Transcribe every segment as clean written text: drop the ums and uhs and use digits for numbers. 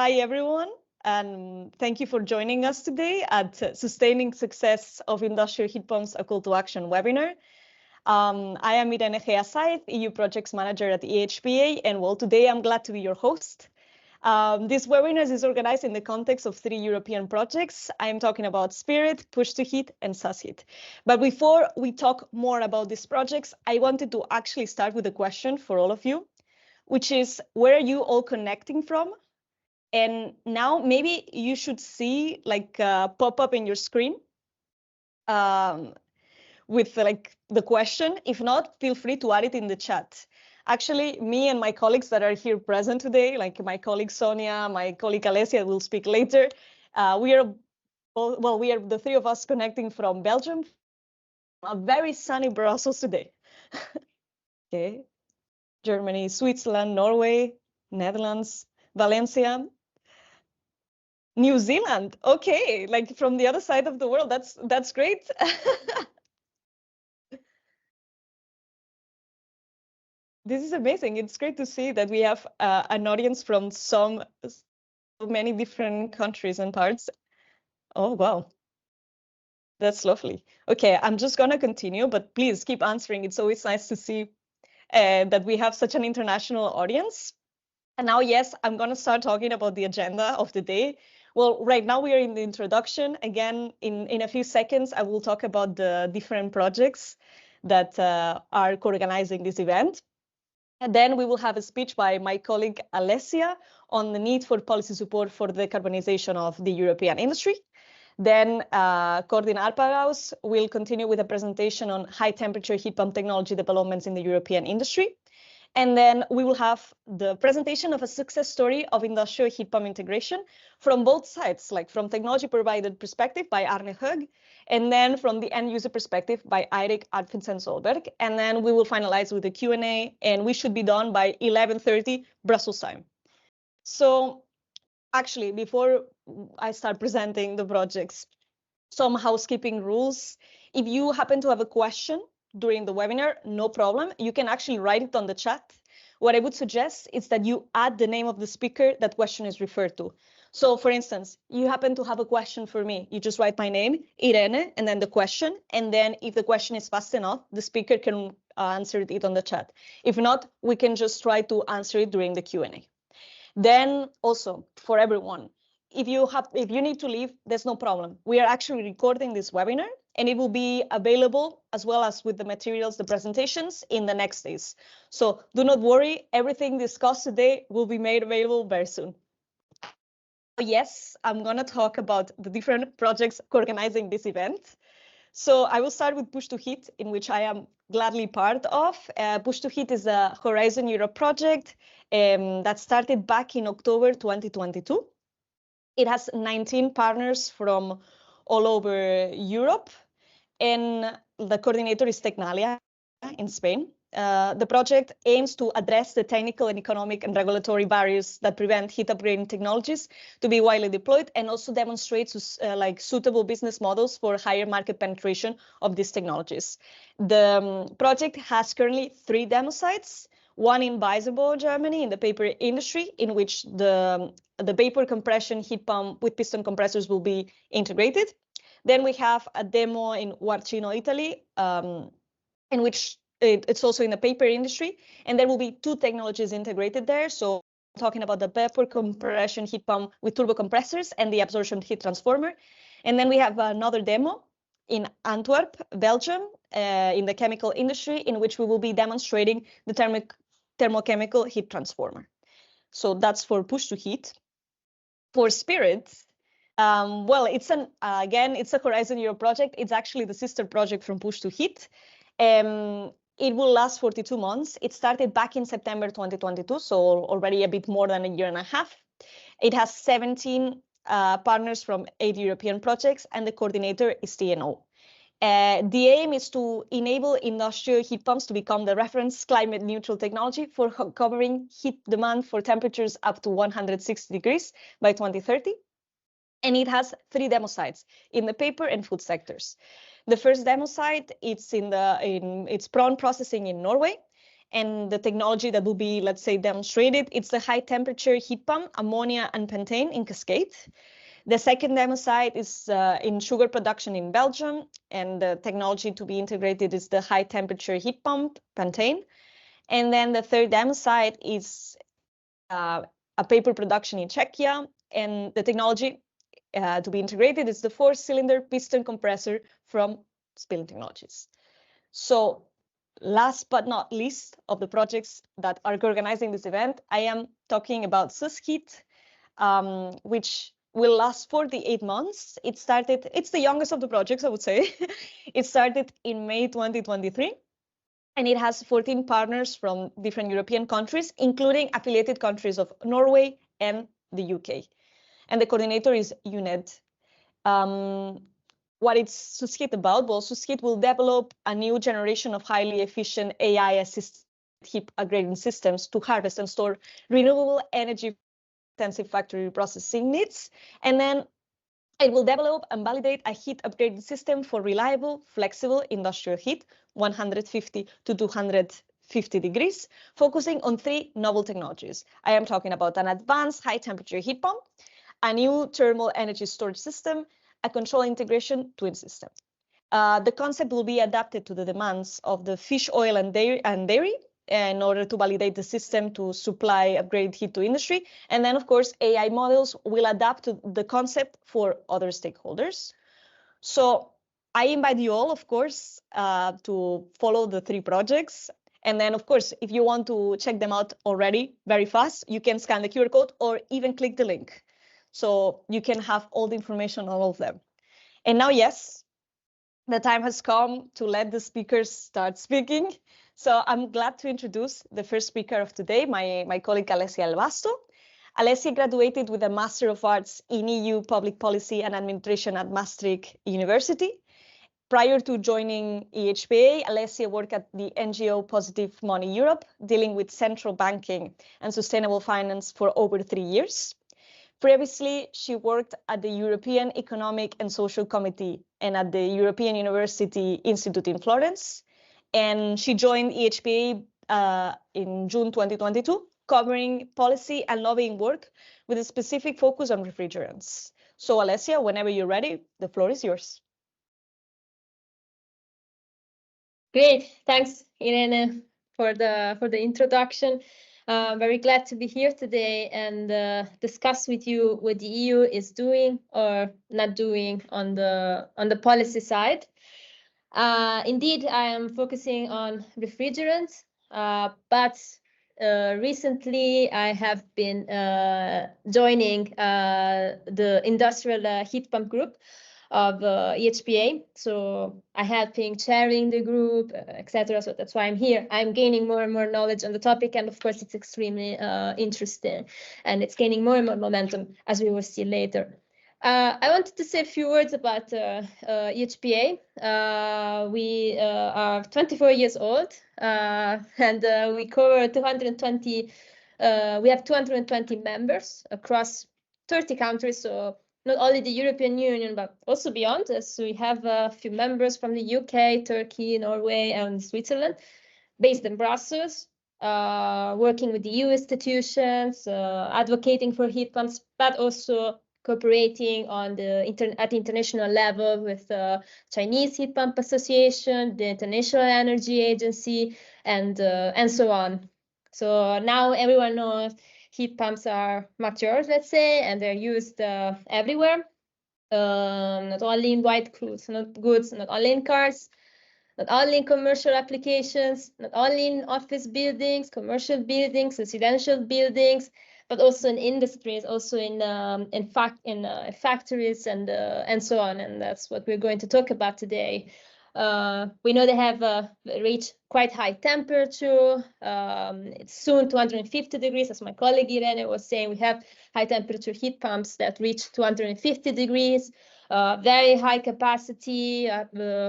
Hi, everyone, and thank you for joining us today at Sustaining Success of Industrial Heat Pumps, a Call to Action webinar. I am Irene Gea Saiz, EU Projects Manager at EHPA, and well, today I'm glad to be your host. This webinar is organized in the context of 3 European projects. I'm talking about Spirit, PUSH2HEAT, and SUSHEAT. But before we talk more about these projects, I wanted to actually start with a question for all of you, which is, where are you all connecting from? And now maybe you should see like pop up in your screen with like the question. If not, feel free to add it in the chat. Actually, me and my colleagues that are here present today, like my colleague Sonia, my colleague Alessia will speak later. We are the 3 of us connecting from Belgium, a very sunny Brussels today. Okay, Germany, Switzerland, Norway, Netherlands, Valencia. New Zealand, okay, like from the other side of the world. That's great. This is amazing. It's great to see that we have an audience from so many different countries and parts. Oh, wow. That's lovely. Okay, I'm just gonna continue, but please keep answering. It's always nice to see that we have such an international audience. And now, yes, I'm gonna start talking about the agenda of the day. Well, right now we are in the introduction. Again, in a few seconds, I will talk about the different projects that are co-organizing this event. And then we will have a speech by my colleague Alessia on the need for policy support for the decarbonization of the European industry. Then Cordin Arpagaus will continue with a presentation on high temperature heat pump technology developments in the European industry. And then we will have the presentation of a success story of industrial heat pump integration from both sides, like from technology provider perspective by Arne Høeg, and then from the end user perspective by Eirik Arnfinn Solberg. And then we will finalize with the Q&A, and we should be done by 11:30 Brussels time. So actually, before I start presenting the projects, some housekeeping rules. If you happen to have a question during the webinar, no problem. You can actually write it on the chat. What I would suggest is that you add the name of the speaker that question is referred to. So for instance, you happen to have a question for me. You just write my name, Irene, and then the question. And then if the question is fast enough, the speaker can answer it on the chat. If not, we can just try to answer it during the Q&A. Then also for everyone, if you need to leave, there's no problem. We are actually recording this webinar, and it will be available as well as with the materials, the presentations in the next days. So do not worry, everything discussed today will be made available very soon. Yes, I'm gonna talk about the different projects organizing this event. So I will start with PUSH2HEAT, in which I am gladly part of. PUSH2HEAT is a Horizon Europe project that started back in October 2022. It has 19 partners from all over Europe, and the coordinator is Tecnalia in Spain. The project aims to address the technical and economic and regulatory barriers that prevent heat upgrading technologies to be widely deployed, and also demonstrates like suitable business models for higher market penetration of these technologies. The project has currently 3 demo sites. One in Weißenbau, Germany, in the paper industry, in which the vapor compression heat pump with piston compressors will be integrated. Then we have a demo in Warcino, Italy, in which it's also in the paper industry. And there will be 2 technologies integrated there. So I'm talking about the vapor compression heat pump with turbo compressors and the absorption heat transformer. And then we have another demo in Antwerp, Belgium, in the chemical industry, in which we will be demonstrating the thermochemical heat transformer. So that's for PUSH2HEAT. For Spirit, well, it's it's a Horizon Europe project. It's actually the sister project from PUSH2HEAT. It will last 42 months. It started back in September 2022, so already a bit more than a year and a half. It has 17 partners from 8 European projects, and the coordinator is TNO. The aim is to enable industrial heat pumps to become the reference climate neutral technology for covering heat demand for temperatures up to 160 degrees by 2030. And it has 3 demo sites in the paper and food sectors. The first demo site, it's prawn processing in Norway. And the technology that will be, let's say, demonstrated, it's the high temperature heat pump, ammonia and pentane in Cascade. The second demo site is in sugar production in Belgium, and the technology to be integrated is the high temperature heat pump, pentane. And then the third demo site is a paper production in Czechia, and the technology to be integrated is the 4-cylinder piston compressor from Spilling Technologies. So last but not least of the projects that are organizing this event, I am talking about SUSHEAT, which will last 48 months. It's the youngest of the projects, I would say. It started in May 2023, and it has 14 partners from different European countries, including affiliated countries of Norway and the UK. And the coordinator is UNED. What it's SUSHEAT about? Well, SUSHEAT will develop a new generation of highly efficient AI-assisted heat upgrading systems to harvest and store renewable energy intensive factory processing needs. And then it will develop and validate a heat upgrading system for reliable, flexible industrial heat, 150 to 250 degrees, focusing on 3 novel technologies. I am talking about an advanced high temperature heat pump, a new thermal energy storage system, a control integration twin system. The concept will be adapted to the demands of the fish oil and dairy in order to validate the system to supply upgraded heat to industry. And then, of course, AI models will adapt to the concept for other stakeholders. So I invite you all, of course, to follow the 3 projects. And then, of course, if you want to check them out already very fast, you can scan the QR code or even click the link. So you can have all the information on all of them. And now, yes, the time has come to let the speakers start speaking. So I'm glad to introduce the first speaker of today, my colleague Alessia Albasto. Alessia graduated with a Master of Arts in EU Public Policy and Administration at Maastricht University. Prior to joining EHPA, Alessia worked at the NGO Positive Money Europe, dealing with central banking and sustainable finance for over 3 years. Previously, she worked at the European Economic and Social Committee and at the European University Institute in Florence. And she joined EHPA in June 2022, covering policy and lobbying work with a specific focus on refrigerants. So Alessia, whenever you're ready, the floor is yours. Great, thanks, Irene, for the introduction. Very glad to be here today and discuss with you what the EU is doing or not doing on the policy side. Indeed, I am focusing on refrigerants, but recently I have been joining the industrial heat pump group of EHPA. So I have been chairing the group, etc. So that's why I'm here. I'm gaining more and more knowledge on the topic, and of course it's extremely interesting, and it's gaining more and more momentum, as we will see later. I wanted to say a few words about EHPA. We are 24 years old, and we cover 220. We have 220 members across 30 countries. So not only the European Union, but also beyond. So we have a few members from the UK, Turkey, Norway, and Switzerland, based in Brussels, working with the EU institutions, advocating for heat pumps, but also cooperating on at the international level with the Chinese Heat Pump Association, the International Energy Agency, and so on. So now everyone knows heat pumps are mature, let's say, and they're used everywhere, not only in white goods, not only in cars, not only in commercial applications, not only in office buildings, commercial buildings, residential buildings, but also in industries, also in factories and so on. And that's what we're going to talk about today. We know they have reached quite high temperature. It's soon 250 degrees, as my colleague Irene was saying. We have high temperature heat pumps that reach 250 degrees, very high capacity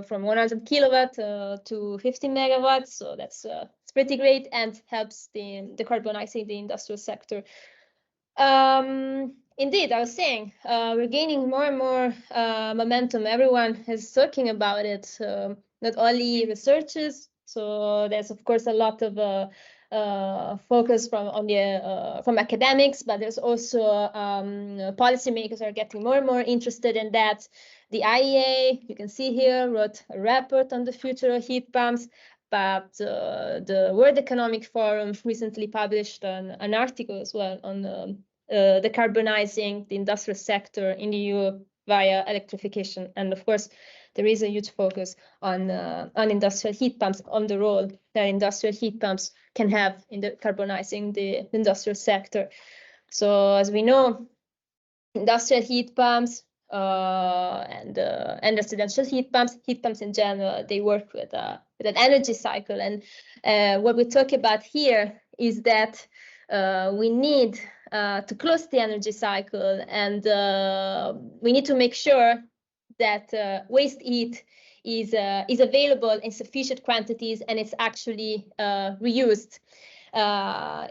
from 100 kilowatt to 50 megawatts. So that's it's pretty great and helps the decarbonizing the industrial sector. Indeed, I was saying, we're gaining more and more momentum. Everyone is talking about it, not only researchers, So there's of course a lot of focus from academics, but there's also policymakers are getting more and more interested in that. The IEA, you can see here, wrote a report on the future of heat pumps, but the World Economic Forum recently published an article as well on decarbonizing the industrial sector in the EU via electrification. And of course, there is a huge focus on industrial heat pumps, on the role that industrial heat pumps can have in decarbonizing the industrial sector. So as we know, industrial heat pumps and residential heat pumps in general, they work with an energy cycle. And what we talk about here is that we need to close the energy cycle, and we need to make sure that waste heat is available in sufficient quantities and it's actually reused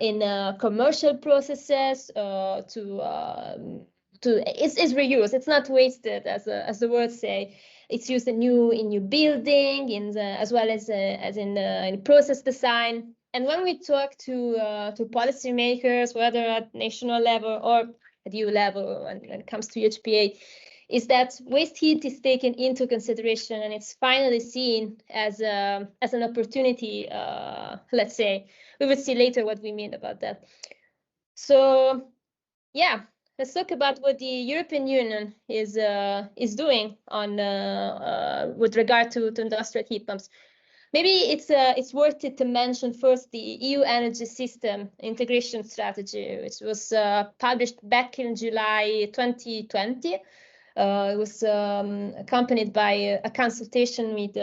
in commercial processes it's reused. It's not wasted, as the words say. It's used in new building, as well as in process design. And when we talk to policymakers, whether at national level or at EU level, when it comes to HPA, is that waste heat is taken into consideration and it's finally seen as an opportunity. Let's say we will see later what we mean about that. So, yeah. Let's talk about what the European Union is doing on with regard to industrial heat pumps. Maybe it's worth it to mention first the EU Energy System Integration Strategy, which was published back in July 2020. It was accompanied by a consultation with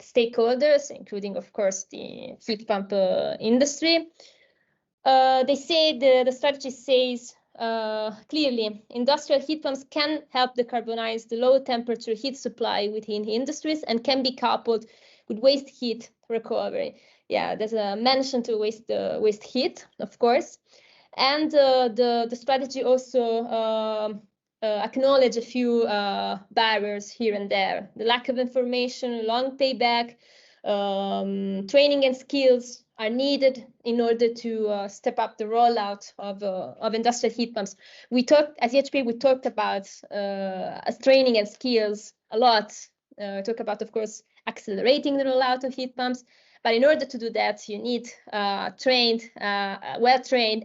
stakeholders, including, of course, the heat pump industry. They say the strategy says clearly, industrial heat pumps can help decarbonize the low temperature heat supply within industries and can be coupled with waste heat recovery. Yeah, there's a mention to waste heat, of course. And the strategy also acknowledge a few barriers here and there. The lack of information, long payback, training and skills are needed in order to step up the rollout of industrial heat pumps. We talked, as EHP, we talked about training and skills a lot. Talk about, of course, accelerating the rollout of heat pumps. But in order to do that, you need well-trained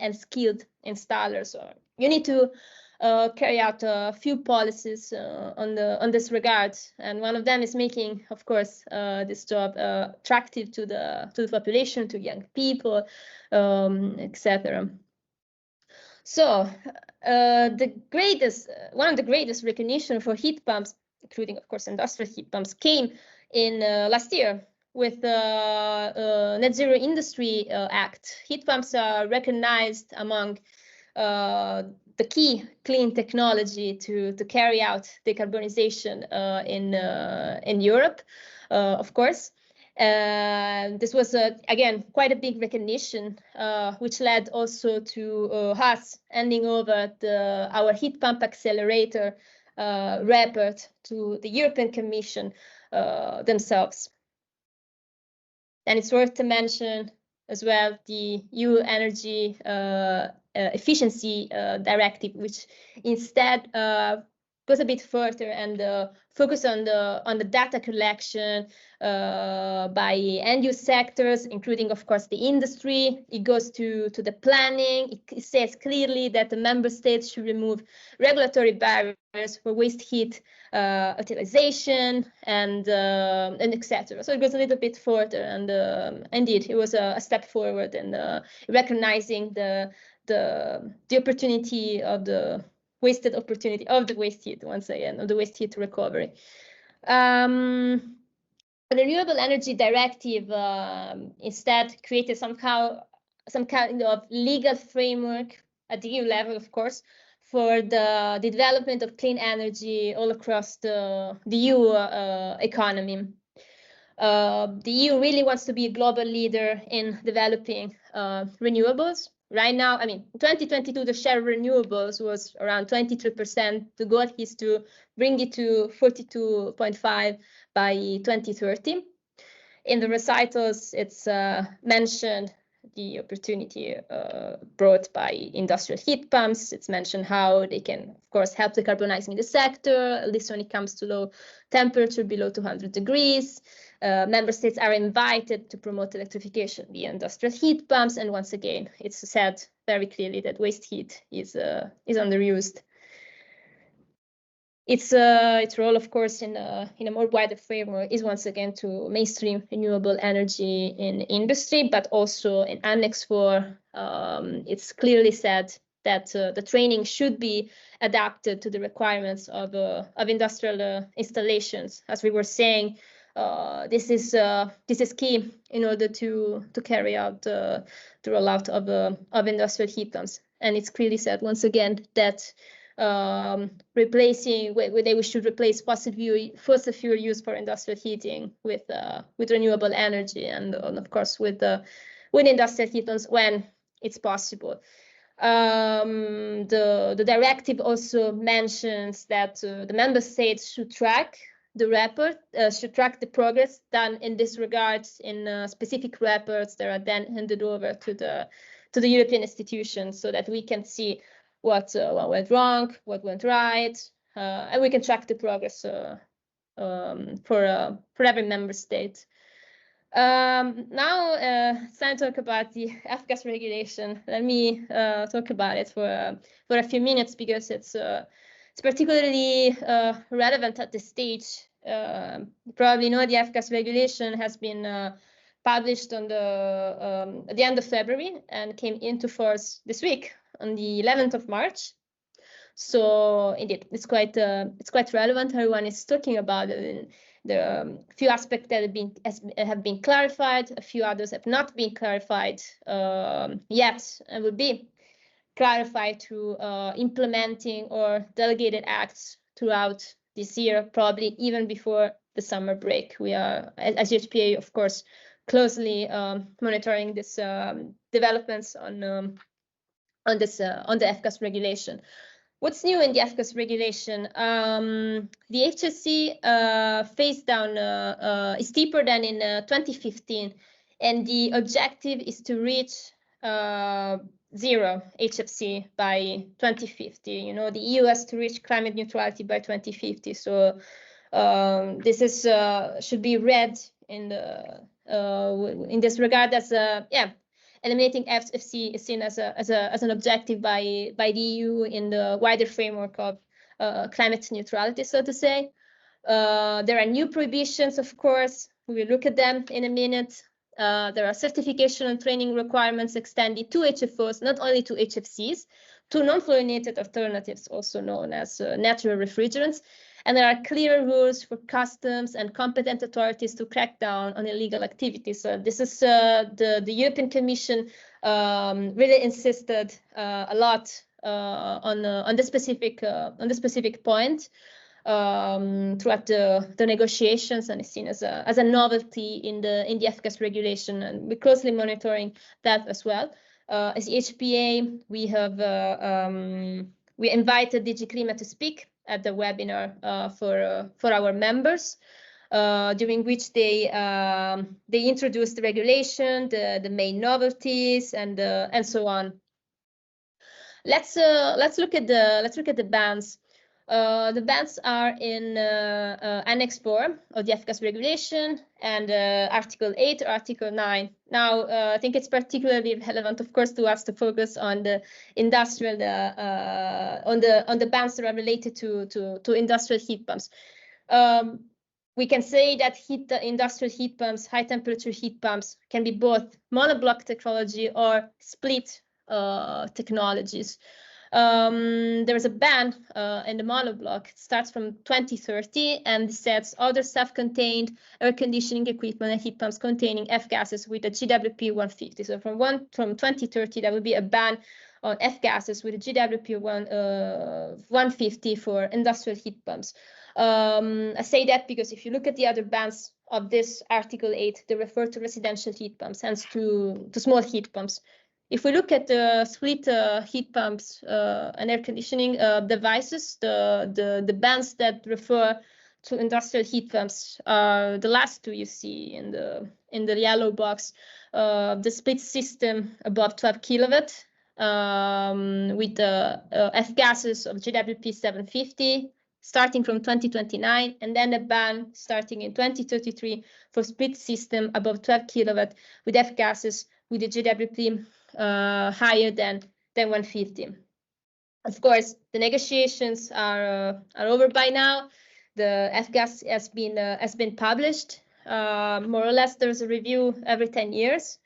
and skilled installers. Or you need to carry out a few policies on this regard, and one of them is making, of course, this job attractive to the population, to young people, etc. So one of the greatest recognition for heat pumps, including, of course, industrial heat pumps, came in last year with the Net Zero Industry Act. Heat pumps are recognized among the key clean technology to carry out decarbonization in Europe, of course. This was, again, quite a big recognition, which led also to us handing over our heat pump accelerator report to the European Commission themselves. And it's worth to mention as well the EU Energy Efficiency Directive, which instead goes a bit further and focus on the data collection by end-use sectors, including, of course, the industry. It goes to the planning. It says clearly that the member states should remove regulatory barriers for waste heat utilization and etc. So it goes a little bit further, and indeed, it was a step forward in recognizing the opportunity of the wasted opportunity of the waste heat, once again, of the waste heat recovery. The Renewable Energy Directive instead created some kind of legal framework at the EU level, of course, for the development of clean energy all across the EU economy. The EU really wants to be a global leader in developing renewables. Right now, I mean, 2022, the share of renewables was around 23%. The goal is to bring it to 42.5 by 2030. In the recitals, it's mentioned the opportunity brought by industrial heat pumps. It's mentioned how they can, of course, help decarbonizing the sector, at least when it comes to low temperature below 200 degrees. Member states are invited to promote electrification via industrial heat pumps. And once again, it's said very clearly that waste heat is underused. Its role, of course, in a more wider framework is once again to mainstream renewable energy in industry, but also in Annex 4, it's clearly said that the training should be adapted to the requirements of industrial installations. As we were saying, this is key in order to carry out the rollout of industrial heat pumps. And it's clearly said once again that we should replace fossil fuel use for industrial heating with renewable energy, and of course with industrial heat pumps when it's possible. The directive also mentions that the member states should track the progress done in this regard in specific reports that are then handed over to the European institutions, so that we can see what went wrong, what went right, and we can track the progress for every member state. Now it's time to talk about the F-gas regulation. Let me talk about it for a few minutes, because it's particularly relevant at this stage. You probably know the F-gas regulation has been published on at the end of February and came into force this week on the 11th of March. So indeed, it's quite relevant. Everyone is talking about it. The few aspects that have been clarified, a few others have not been clarified yet, and will be clarified through implementing or delegated acts throughout this year, probably even before the summer break. We are, as HPA, of course, closely monitoring this developments on the F-gas regulation. What's new in the F-gas regulation? The HSC phase down is steeper than in 2015, and the objective is to reach zero HFC by 2050. You know, the EU has to reach climate neutrality by 2050. So this is should be read in this regard as eliminating HFC is seen as an objective by the EU in the wider framework of climate neutrality, so to say. There are new prohibitions, of course. We will look at them in a minute. There are certification and training requirements extended to HFOs, not only to HFCs, to non-fluorinated alternatives, also known as natural refrigerants. And there are clear rules for customs and competent authorities to crack down on illegal activities. So this is the European Commission really insisted a lot on the specific point throughout the negotiations, and is seen as a novelty in the F-gas regulation, and we're closely monitoring that as well. As HPA, we invited DG Klima to speak at the webinar for our members, during which they introduced the regulation, the main novelties, and so on. Let's look at the bans. The bans are in Annex 4 of the F-gas regulation and Article 8 or Article 9. Now, I think it's particularly relevant, of course, to us to focus on the industrial, on the bans that are related to industrial heat pumps. We can say that industrial heat pumps, high temperature heat pumps, can be both monoblock technology or split technologies. There is a ban in the monoblock. It starts from 2030 and sets other self-contained air conditioning equipment and heat pumps containing F-gases with a GWP 150. So from 2030, there will be a ban on F-gases with a GWP 150 for industrial heat pumps. I say that because if you look at the other bans of this Article 8, they refer to residential heat pumps, hence to small heat pumps. If we look at the split heat pumps and air conditioning devices, the bans that refer two industrial heat pumps. The last two you see in the yellow box. The split system above 12 kilowatt with the F-gases of GWP 750 starting from 2029, and then a ban starting in 2033 for split system above 12 kilowatt with F-gases with the GWP higher than 150. Of course, the negotiations are over by now. The F-gas has been published. More or less, there's a review every 10 years.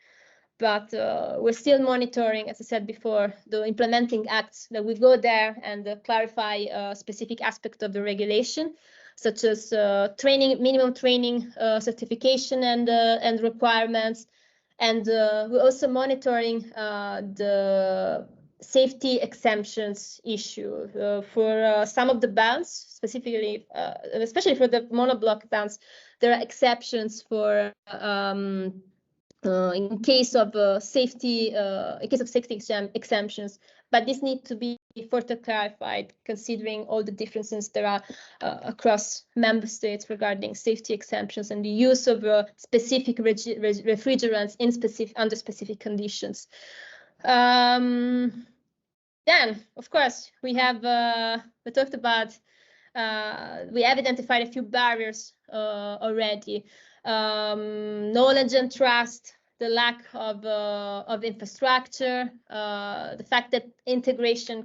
But we're still monitoring, as I said before, the implementing acts that will go there and clarify specific aspects of the regulation, such as minimum training, certification, and requirements. And we're also monitoring the safety exemptions issue for some of the bans, specifically, especially for the monoblock bans. There are exceptions for in case of safety exemptions, but this needs to be further clarified, considering all the differences there are across member states regarding safety exemptions and the use of specific refrigerants under specific conditions. Then, of course, we have talked about. We have identified a few barriers already. Knowledge and trust, the lack of infrastructure, the fact that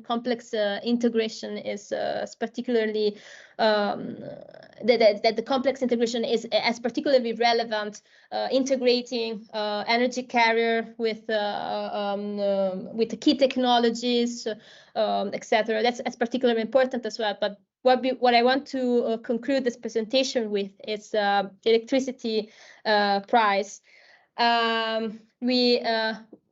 complex integration is particularly that the complex integration is as particularly relevant, integrating energy carrier with the key technologies, etc. That's particularly important as well. But what I want to conclude this presentation with is electricity price. We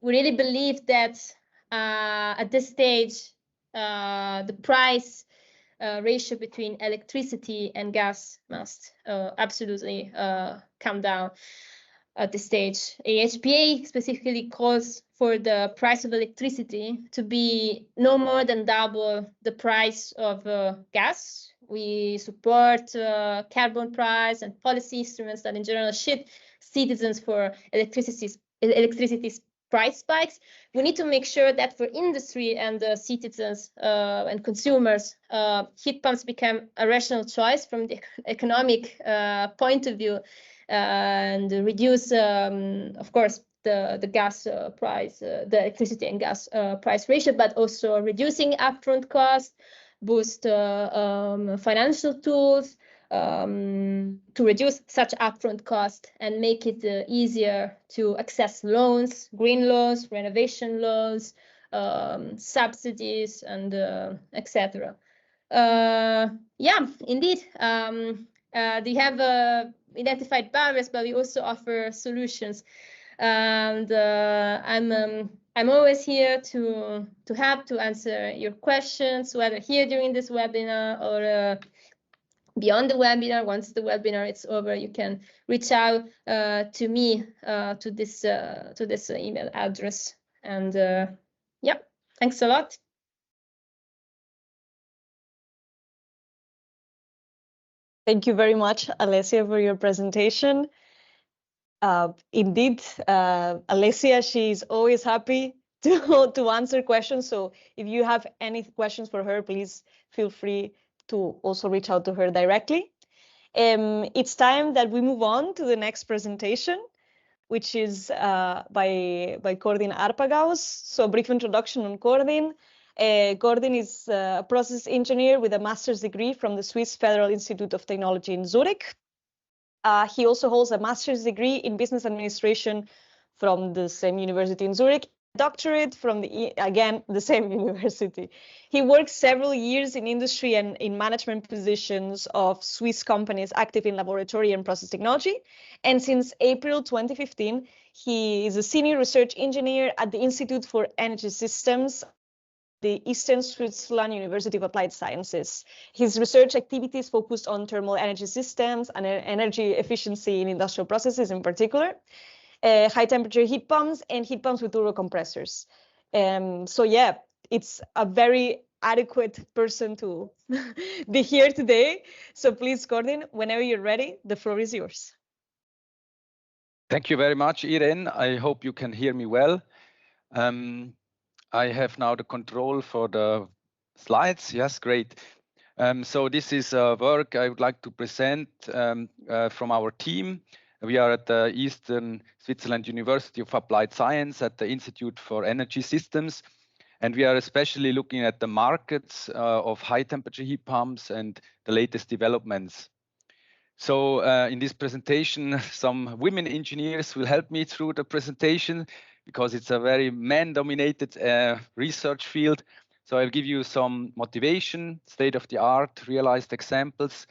really believe that at this stage, the price ratio between electricity and gas must absolutely come down at this stage. AHPA specifically calls for the price of electricity to be no more than double the price of gas. We support carbon price and policy instruments that in general shield citizens for electricity's price spikes. We need to make sure that for industry and citizens and consumers, heat pumps become a rational choice from the economic point of view, and reduce, of course, the gas price, the electricity and gas price ratio, but also reducing upfront costs, boost financial tools to reduce such upfront cost and make it easier to access loans, green loans, renovation loans, subsidies, and etc. Yeah, indeed. They have identified barriers, but we also offer solutions. And I'm always here to help to answer your questions, whether here during this webinar or beyond the webinar. Once the webinar is over, you can reach out to me to this email address. And yeah, thanks a lot. Thank you very much, Alessia, for your presentation. Indeed, Alessia, she's always happy to answer questions. So if you have any questions for her, please feel free to also reach out to her directly. It's time that we move on to the next presentation, which is by Cordin Arpagaus. So a brief introduction on Cordin. Cordin is a process engineer with a master's degree from the Swiss Federal Institute of Technology in Zurich. He also holds a master's degree in business administration from the same university in Zurich, doctorate from the same university. He worked several years in industry and in management positions of Swiss companies active in laboratory and process technology. And since April 2015, he is a senior research engineer at the Institute for Energy Systems, the Eastern Switzerland University of Applied Sciences. His research activities focused on thermal energy systems and energy efficiency in industrial processes in particular, high temperature heat pumps and heat pumps with turbo compressors. So yeah, it's a very adequate person to be here today. So please, Gordon, whenever you're ready, the floor is yours. Thank you very much, Irene. I hope you can hear me well. I have now the control for the slides. Yes, great. So this is a work I would like to present from our team. We are at the Eastern Switzerland University of Applied Science at the Institute for Energy Systems. And we are especially looking at the markets of high temperature heat pumps and the latest developments. So in this presentation, some women engineers will help me through the presentation because it's a very man-dominated research field. So I'll give you some motivation, state-of-the-art, realized examples,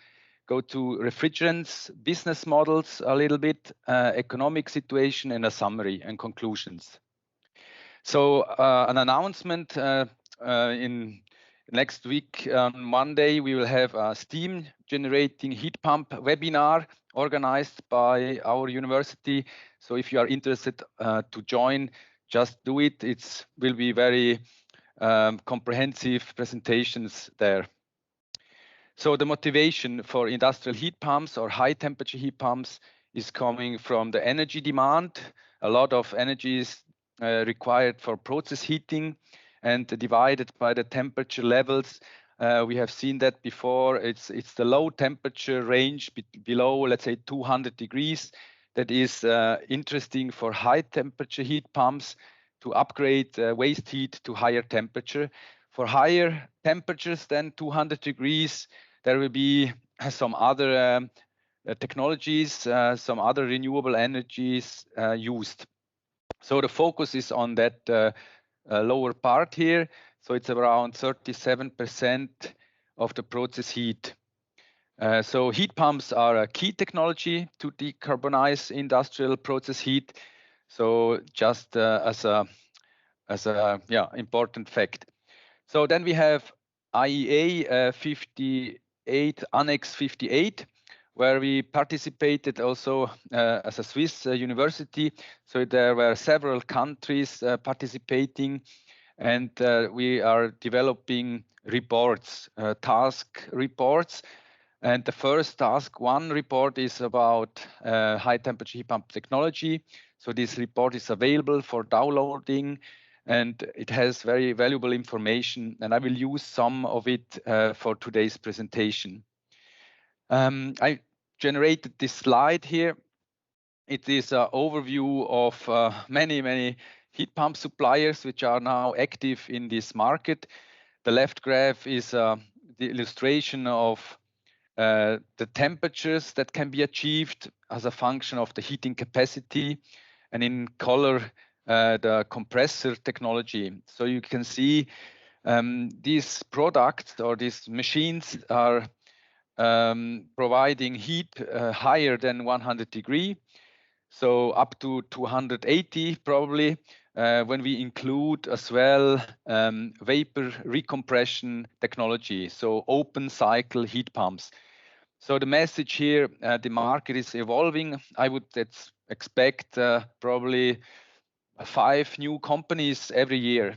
go to refrigerants, business models a little bit, economic situation, and a summary and conclusions. So an announcement in next week on Monday, we will have a steam generating heat pump webinar organized by our university. So if you are interested to join, just do it. It will be very comprehensive presentations there. So the motivation for industrial heat pumps or high temperature heat pumps is coming from the energy demand. A lot of energy is required for process heating and divided by the temperature levels. We have seen that before. It's the low temperature range below, let's say, 200 degrees. That is interesting for high temperature heat pumps to upgrade waste heat to higher temperature. For higher temperatures than 200 degrees, there will be some other technologies, some other renewable energies used. So the focus is on that lower part here. So it's around 37% of the process heat. So heat pumps are a key technology to decarbonize industrial process heat. So just as a important fact. So then we have IEA 58, Annex 58, where we participated also as a Swiss university. So there were several countries participating, and we are developing reports, task reports. And the first task one report is about high temperature heat pump technology. So this report is available for downloading, and it has very valuable information, and I will use some of it for today's presentation. I generated this slide here. It is an overview of many heat pump suppliers which are now active in this market. The left graph is the illustration of the temperatures that can be achieved as a function of the heating capacity, and in color the compressor technology. So you can see these products or these machines are providing heat higher than 100 degrees, so up to 280 probably, when we include as well vapor recompression technology, so open cycle heat pumps. So the message here, the market is evolving. I would expect probably 5 new companies every year.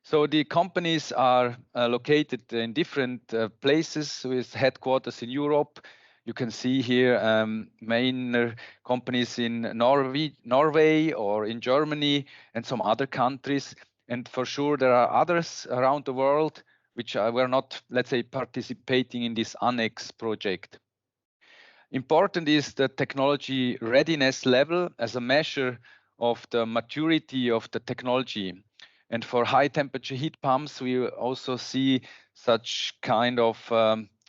So the companies are located in different places with headquarters in Europe. You can see here main companies in Norway or in Germany and some other countries. And for sure, there are others around the world which were not, let's say, participating in this Annex project. Important is the technology readiness level as a measure of the maturity of the technology. And for high temperature heat pumps, we also see such kind of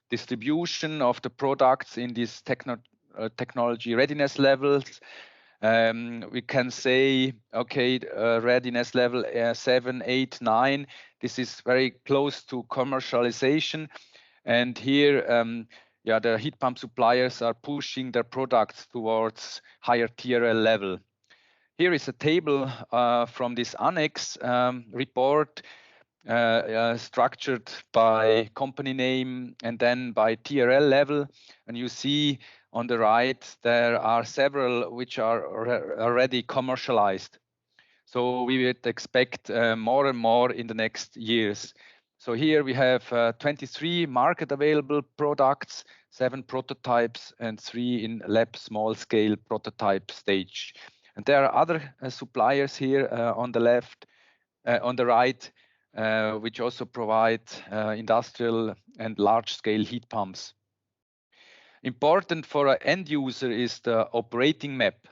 distribution of the products in these technology readiness levels. We can say, okay, readiness level 7, 8, 9. This is very close to commercialization. And here, the heat pump suppliers are pushing their products towards higher TRL level. Here is a table from this Annex report, structured by company name and then by TRL level. And you see on the right, there are several which are already commercialized. So we would expect more and more in the next years. So here we have 23 market available products, 7 prototypes, and 3 in lab small scale prototype stage. And there are other suppliers here on the left, on the right, which also provide industrial and large scale heat pumps. Important for an end user is the operating map.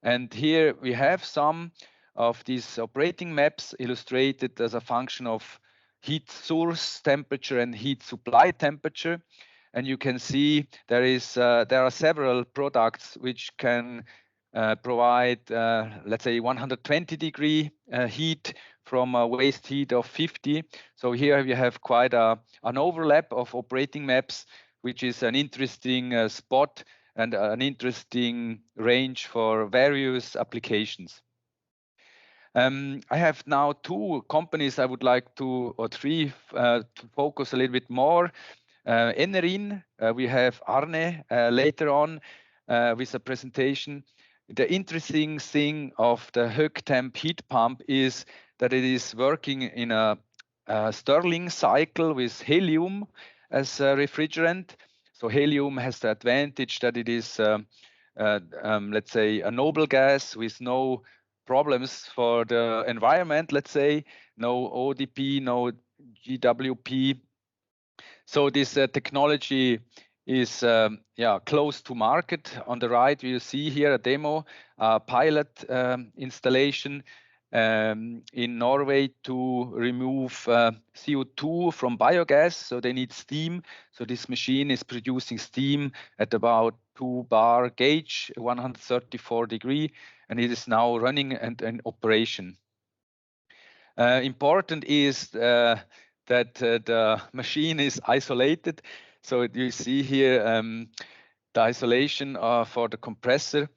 And here we have some of these operating maps illustrated as a function of heat source temperature and heat supply temperature. And you can see there are several products which can provide, let's say, 120-degree heat from a waste heat of 50. So here you have quite an overlap of operating maps, which is an interesting spot and an interesting range for various applications. I have now 2 companies I would like to, or 3, to focus a little bit more. Enerin, we have Arne later on with a presentation. The interesting thing of the HEAT heat pump is that it is working in a Stirling cycle with helium as a refrigerant. So helium has the advantage that it is, let's say, a noble gas with no problems for the environment, let's say, no ODP, no GWP. So this technology is close to market. On the right, you see here a demo, pilot installation in Norway to remove CO2 from biogas. So they need steam. So this machine is producing steam at about 2 bar gauge, 134 degree, and it is now running and in operation. Important is that the machine is isolated. So you see here the isolation for the compressor,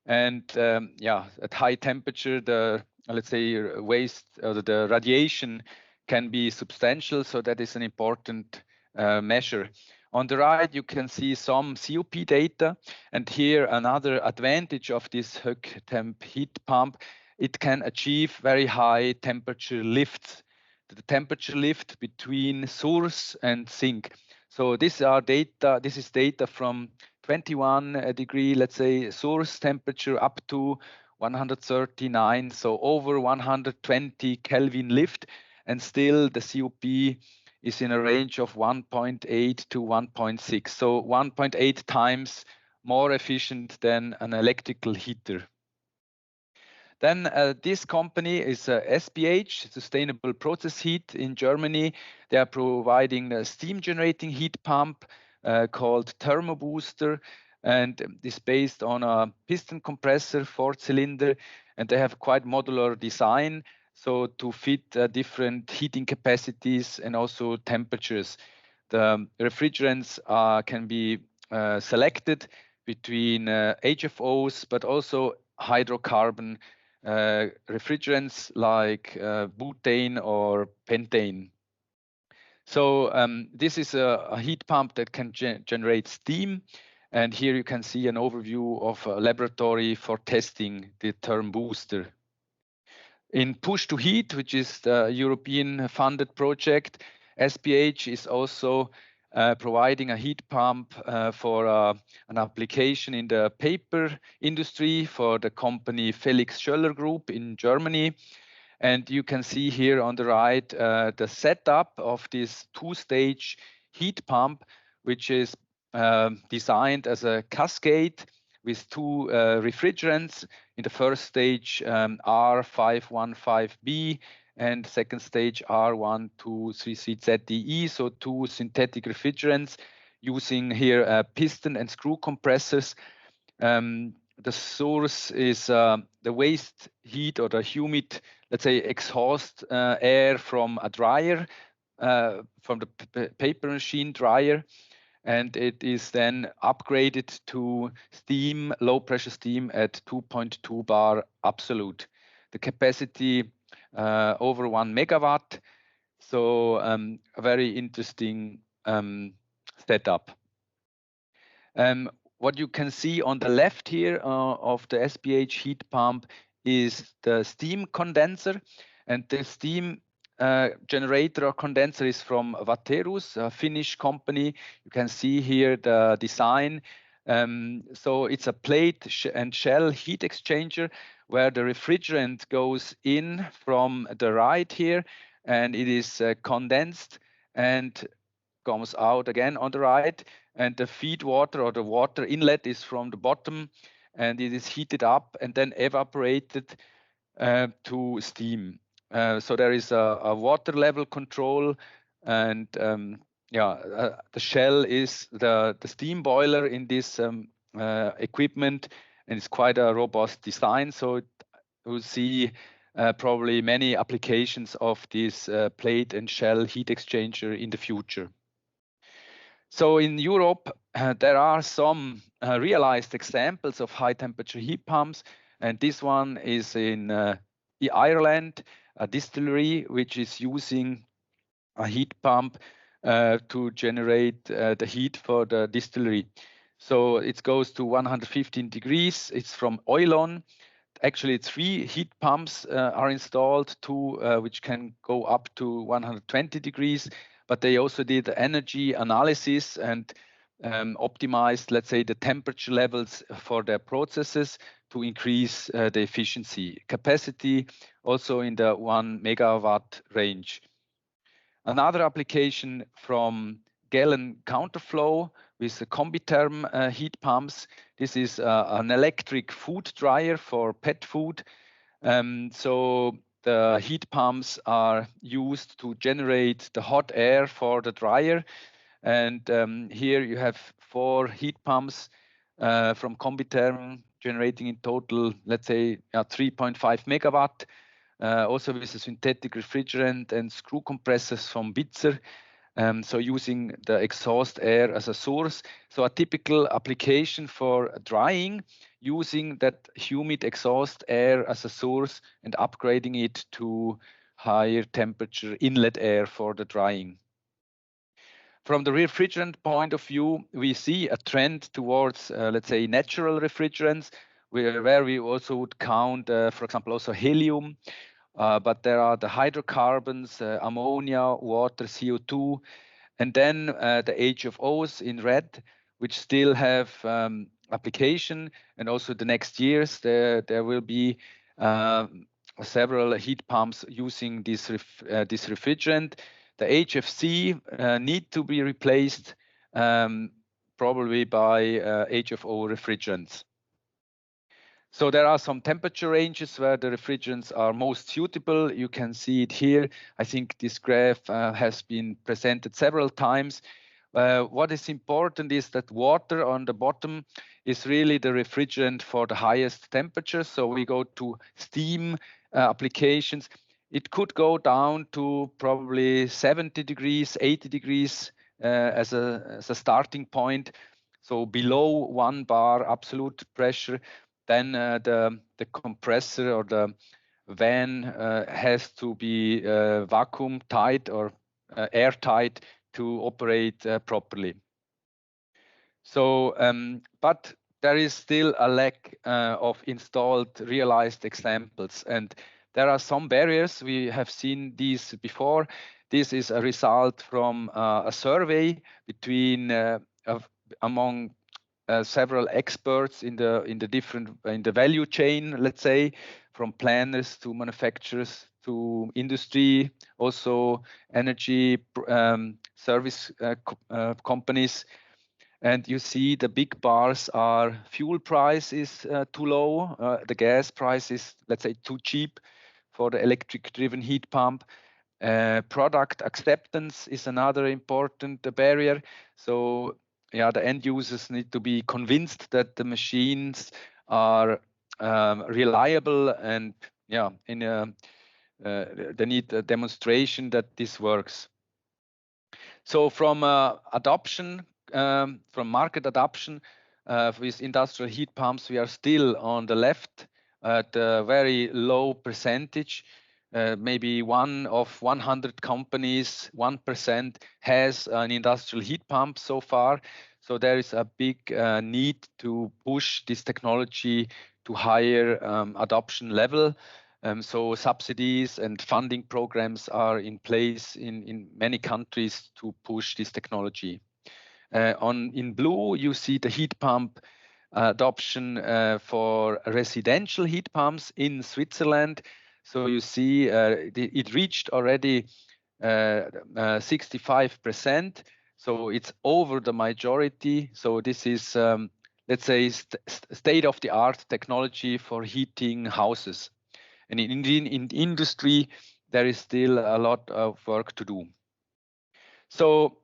and at high temperature, the let's say waste or the radiation can be substantial. So that is an important measure. On the right, you can see some COP data, and here another advantage of this HEAT heat pump. It can achieve very high temperature lifts, the temperature lift between source and sink. So this is data from 21 degree, let's say, source temperature up to 139, so over 120 Kelvin lift, and still the COP is in a range of 1.8 to 1.6, so 1.8 times more efficient than an electrical heater. Then this company is SPH, Sustainable Process Heat in Germany. They are providing a steam generating heat pump called Thermo Booster, and is based on a piston compressor, 4-cylinder, and they have quite modular design, so to fit different heating capacities and also temperatures. The refrigerants can be selected between HFOs, but also hydrocarbon refrigerants like butane or pentane. So this is a heat pump that can generate steam. And here you can see an overview of a laboratory for testing the Thermo Booster. In PUSH2HEAT, which is the European funded project, SPH is also providing a heat pump for an application in the paper industry for the company Felix Schoeller Group in Germany. And you can see here on the right the setup of this 2-stage heat pump, which is designed as a cascade with 2 refrigerants. In the first stage, R515B, and second stage R1233ZDE, so 2 synthetic refrigerants using here piston and screw compressors. The source is the waste heat or the humid, let's say, exhaust air from a dryer, from the paper machine dryer, and it is then upgraded to steam, low pressure steam at 2.2 bar absolute. The capacity over 1 megawatt. So a very interesting setup. What you can see on the left here of the SPH heat pump is the steam condenser, and the steam generator or condenser is from Vaterus, a Finnish company. You can see here the design. So it's a plate and shell heat exchanger where the refrigerant goes in from the right here, and it is condensed and comes out again on the right. And the feed water or the water inlet is from the bottom, and it is heated up and then evaporated to steam. So there is a water level control, and the shell is the steam boiler in this equipment, and it's quite a robust design. So we'll see probably many applications of this plate and shell heat exchanger in the future. So in Europe, there are some realized examples of high temperature heat pumps, and this one is in Ireland, a distillery which is using a heat pump to generate the heat for the distillery. So it goes to 115 degrees. It's from Oilon. Actually, 3 heat pumps are installed, 2 which can go up to 120 degrees, but they also did energy analysis and optimized, let's say, the temperature levels for their processes to increase the efficiency. Capacity also in the 1 megawatt range. Another application from Gallon Counterflow with the Combitherm heat pumps. This is an electric food dryer for pet food. So the heat pumps are used to generate the hot air for the dryer. And here you have 4 heat pumps from Combitherm generating in total, let's say, 3.5 megawatt. Also with a synthetic refrigerant and screw compressors from Bitzer. So using the exhaust air as a source. So a typical application for drying, using that humid exhaust air as a source and upgrading it to higher temperature inlet air for the drying. From the refrigerant point of view, we see a trend towards, let's say, natural refrigerants, where we also would count, for example, also helium. But there are the hydrocarbons, ammonia, water, CO2, and then the HFOs in red, which still have application. And also the next years, there will be several heat pumps using this refrigerant. The HFC need to be replaced probably by HFO refrigerants. So there are some temperature ranges where the refrigerants are most suitable. You can see it here. I think this graph has been presented several times. What is important is that water on the bottom is really the refrigerant for the highest temperature. So we go to steam applications. It could go down to probably 70 degrees, 80 degrees as a starting point. So below 1 bar absolute pressure. Then the compressor or the van has to be vacuum tight or airtight to operate properly. So, but there is still a lack of installed realized examples, and there are some barriers. We have seen these before. This is a result from a survey between among several experts in the value chain, let's say, from planners to manufacturers to industry, also energy service companies. And you see the big bars are fuel price is too low, the gas price is, let's say, too cheap for the electric driven heat pump. Product acceptance is another important barrier. So yeah, the end users need to be convinced that the machines are reliable, and yeah, they need a demonstration that this works. So from adoption, from market adoption with industrial heat pumps, we are still on the left at a very low percentage. Maybe 1 of 100 companies, 1% has an industrial heat pump so far. So there is a big need to push this technology to higher adoption level. So subsidies and funding programs are in place in many countries to push this technology. In blue, you see the heat pump adoption for residential heat pumps in Switzerland. So you see it reached already 65%. So it's over the majority. So this is, let's say, state-of-the-art technology for heating houses. And in industry, there is still a lot of work to do. So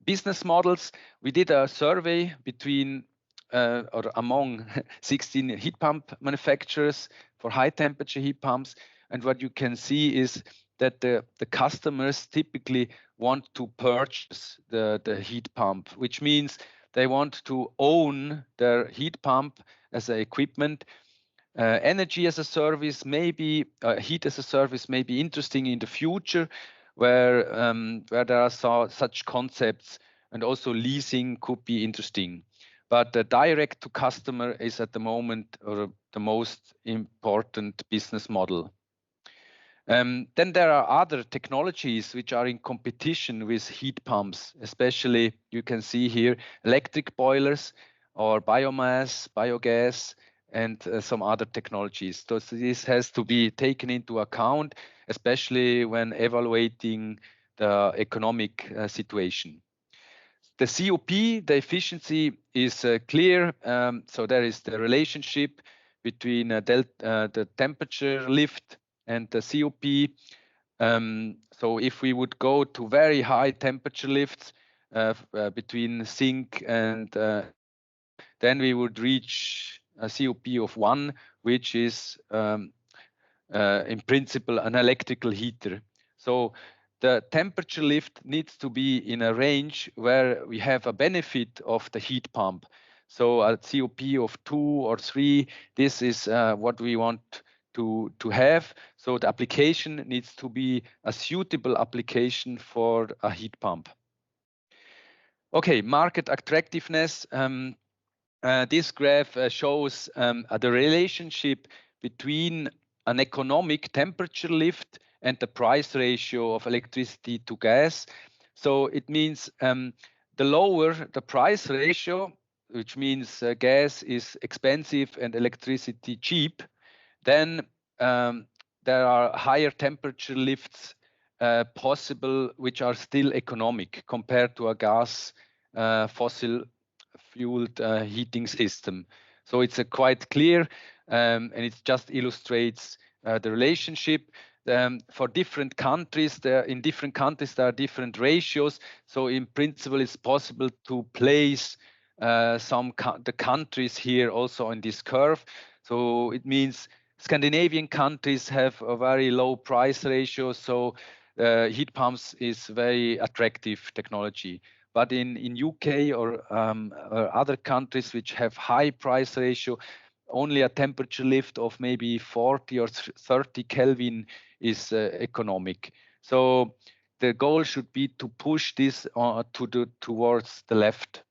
business models, we did a survey between or among 16 heat pump manufacturers for high temperature heat pumps. And what you can see is that the customers typically want to purchase the heat pump, which means they want to own their heat pump as an equipment. Energy as a service, maybe heat as a service may be interesting in the future, where there are such concepts, and also leasing could be interesting. But the direct to customer is at the moment the most important business model. Then there are other technologies which are in competition with heat pumps, especially you can see here electric boilers or biomass, biogas, and some other technologies. So this has to be taken into account, especially when evaluating the economic situation. The COP, the efficiency is clear. So there is the relationship between the temperature lift and the COP. So if we would go to very high temperature lifts between sink and then we would reach a COP of 1, which is in principle an electrical heater. So the temperature lift needs to be in a range where we have a benefit of the heat pump. So a COP of 2 or 3, this is what we want to have. So the application needs to be a suitable application for a heat pump. Okay, market attractiveness. This graph shows the relationship between an economic temperature lift and the price ratio of electricity to gas. So it means the lower the price ratio, which means gas is expensive and electricity cheap, then there are higher temperature lifts possible, which are still economic compared to a gas fossil fueled heating system. So it's quite clear, and it just illustrates the relationship. For different countries, in different countries there are different ratios. So in principle, it's possible to place the countries here also on this curve. So it means Scandinavian countries have a very low price ratio, so heat pumps is very attractive technology. But in UK or other countries which have high price ratio, only a temperature lift of maybe 40 or 30 Kelvin is economic. So the goal should be to push this towards the left.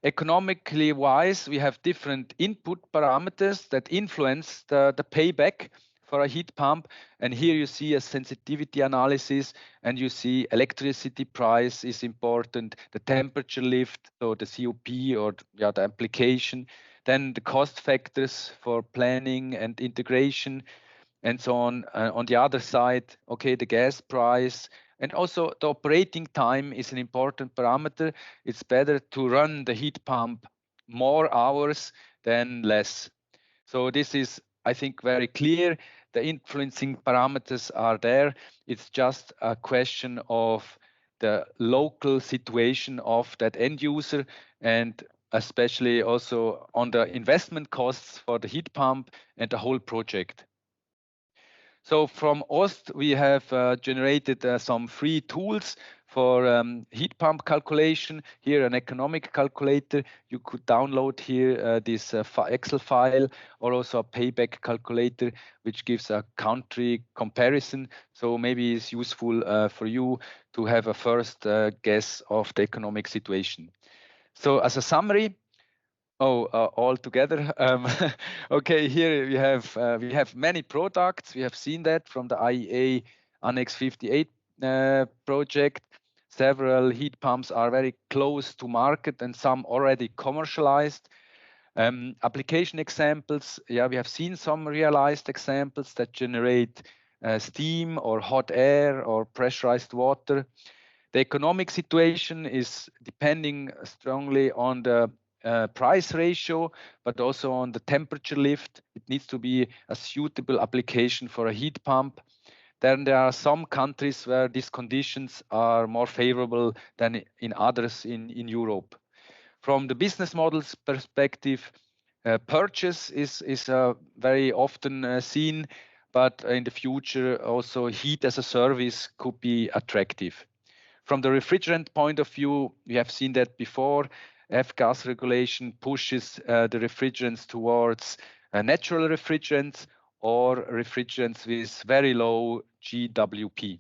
Economically wise, we have different input parameters that influence the payback for a heat pump. And here you see a sensitivity analysis, and you see electricity price is important, the temperature lift, so the COP or the application, then the cost factors for planning and integration, and so on. On the other side, okay, the gas price, and also the operating time is an important parameter. It's better to run the heat pump more hours than less. So this is, I think, very clear. The influencing parameters are there. It's just a question of the local situation of that end user, and especially also on the investment costs for the heat pump and the whole project. So from OST, we have generated some free tools for heat pump calculation. Here, an economic calculator. You could download here this Excel file, or also a payback calculator, which gives a country comparison. So maybe it's useful for you to have a first guess of the economic situation. So as a summary, Oh, all together. Okay, here we have many products. We have seen that from the IEA Annex 58 project. Several heat pumps are very close to market and some already commercialized. Application examples, yeah, we have seen some realized examples that generate steam or hot air or pressurized water. The economic situation is depending strongly on the price ratio, but also on the temperature lift. It needs to be a suitable application for a heat pump. Then there are some countries where these conditions are more favorable than in others in Europe. From the business models perspective, purchase is very often seen, but in the future also heat as a service could be attractive. From the refrigerant point of view, we have seen that before. F-gas regulation pushes the refrigerants towards natural refrigerants or refrigerants with very low GWP.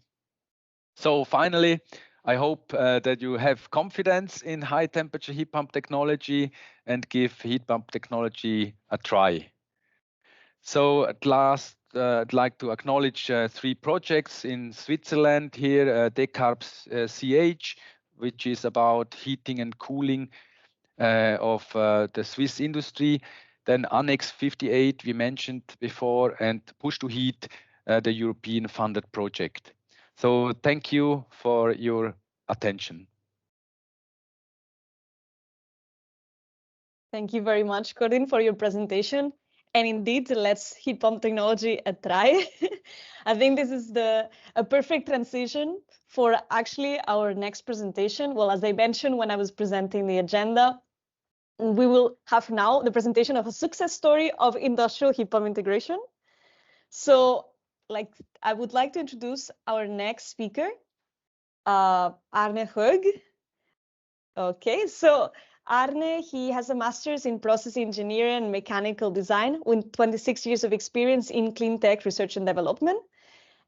So finally, I hope that you have confidence in high temperature heat pump technology and give heat pump technology a try. So at last, I'd like to acknowledge 3 projects in Switzerland here, Decarbs CH, which is about heating and cooling of the Swiss industry. Then Annex 58, we mentioned before, and PUSH2HEAT, the European funded project. So thank you for your attention. Thank you very much, Corinne, for your presentation. And indeed, let's heat pump technology a try. I think this is a perfect transition for actually our next presentation. Well, as I mentioned when I was presenting the agenda, we will have now the presentation of a success story of industrial heat pump integration. So, I would like to introduce our next speaker, Arne Høeg. Okay, so Arne, he has a master's in process engineering and mechanical design with 26 years of experience in clean tech research and development.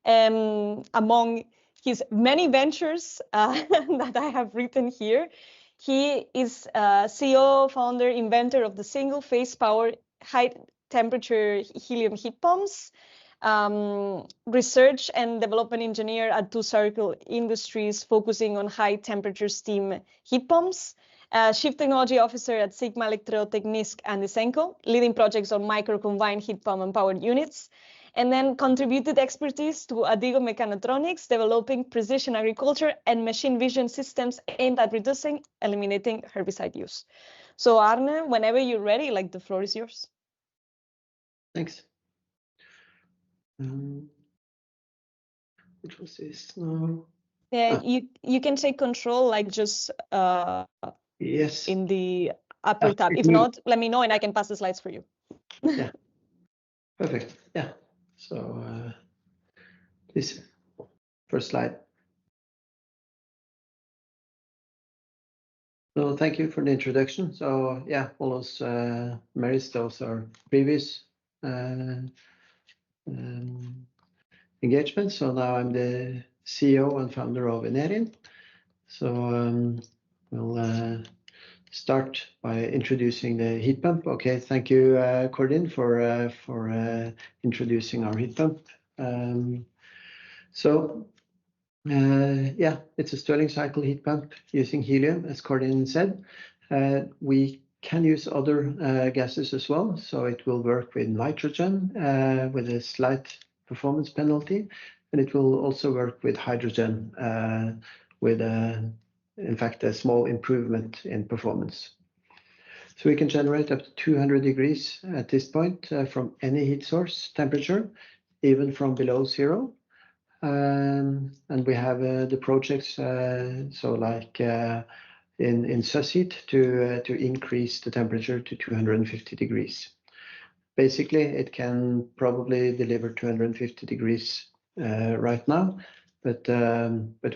Among his many ventures that I have written here, he is CEO, founder, inventor of the single phase power high temperature helium heat pumps, research and development engineer at Two Circle Industries, focusing on high temperature steam heat pumps, chief technology officer at Sigma Elektrotechnisk and Isenco, leading projects on micro combined heat pump and powered units, and then contributed expertise to Adigo Mechanotronics, developing precision agriculture and machine vision systems aimed at reducing, eliminating herbicide use. So Arne, whenever you're ready, the floor is yours. Thanks. What was this now? Yeah, you can take control, just yes, in the upper tab. If not, let me know and I can pass the slides for you. Yeah, perfect. Yeah, so this first slide. So thank you for the introduction. So yeah, all those merits, those are previous engagements. So now I'm the CEO and founder of Enerin. So we'll start by introducing the heat pump. Okay, thank you, Corinne, for introducing our heat pump. Yeah, it's a Stirling cycle heat pump using helium, as Corinne said. We can use other gases as well, so it will work with nitrogen with a slight performance penalty, and it will also work with hydrogen with, in fact, a small improvement in performance. So we can generate up to 200 degrees at this point from any heat source temperature, even from below 0. And we have the projects, so like in SUSHEAT to increase the temperature to 250 degrees. Basically, it can probably deliver 250 degrees right now, but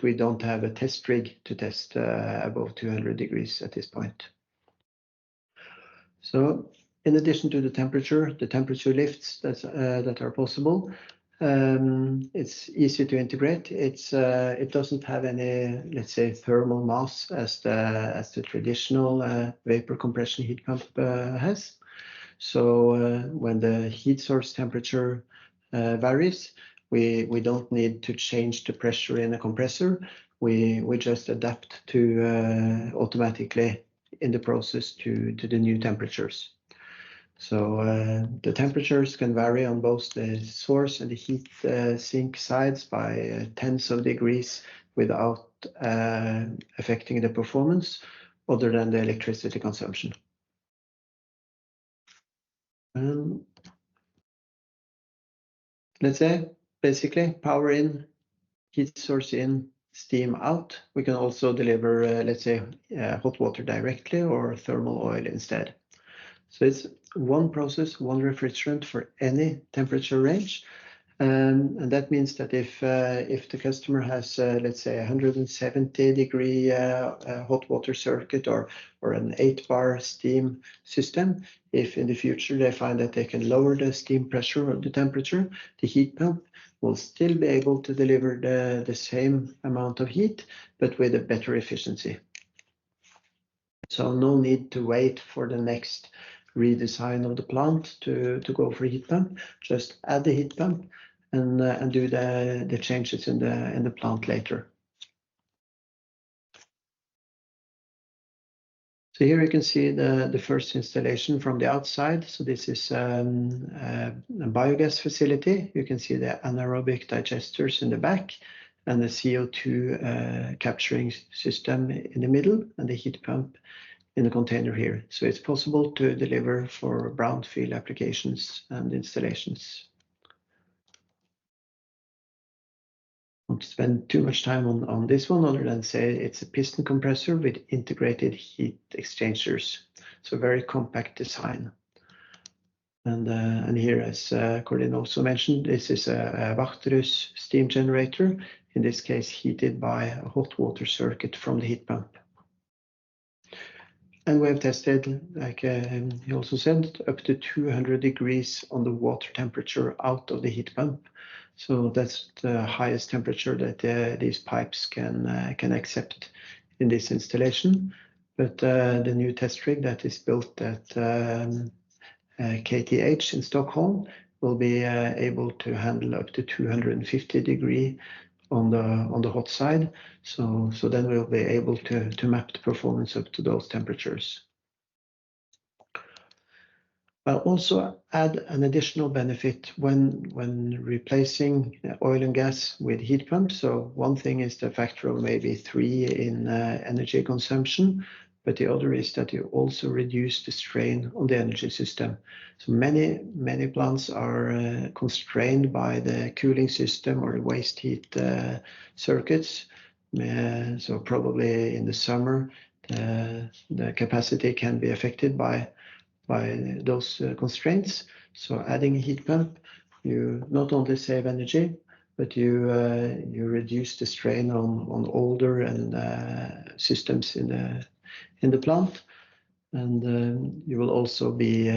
we don't have a test rig to test above 200 degrees at this point. So in addition to the temperature lifts that are possible, It's easy to integrate. It doesn't have any, let's say, thermal mass as the traditional vapor compression heat pump has. So when the heat source temperature varies, we don't need to change the pressure in the compressor. We just adapt to automatically in the process to the new temperatures. So the temperatures can vary on both the source and the heat sink sides by tens of degrees without affecting the performance other than the electricity consumption. Let's say basically power in, heat source in, steam out. We can also deliver, let's say, hot water directly or thermal oil instead. So it's one process, one refrigerant for any temperature range. And that means that if the customer has, let's say, 170-degree hot water circuit or an 8-bar steam system, if in the future they find that they can lower the steam pressure or the temperature, the heat pump will still be able to deliver the same amount of heat, but with a better efficiency. So no need to wait for the next redesign of the plant to go for heat pump. Just add the heat pump and do the changes in the plant later. So here you can see the first installation from the outside. So this is a biogas facility. You can see the anaerobic digesters in the back and the CO2 capturing system in the middle and the heat pump in the container here. So it's possible to deliver for brownfield applications and installations. I won't spend too much time on this one other than say it's a piston compressor with integrated heat exchangers. So very compact design. And here, as Corinne also mentioned, this is a Wachterus steam generator, in this case heated by a hot water circuit from the heat pump. And we have tested, like he also said, up to 200 degrees on the water temperature out of the heat pump. So that's the highest temperature that these pipes can accept in this installation. But the new test rig that is built at KTH in Stockholm will be able to handle up to 250 degrees on the hot side. So then we'll be able to map the performance up to those temperatures. I'll also add an additional benefit when replacing oil and gas with heat pumps. So one thing is the factor of maybe 3 in energy consumption, but the other is that you also reduce the strain on the energy system. So many plants are constrained by the cooling system or the waste heat circuits. So probably in the summer, the capacity can be affected by those constraints. So adding a heat pump, you not only save energy, but you reduce the strain on older and systems in the plant, and you will also be,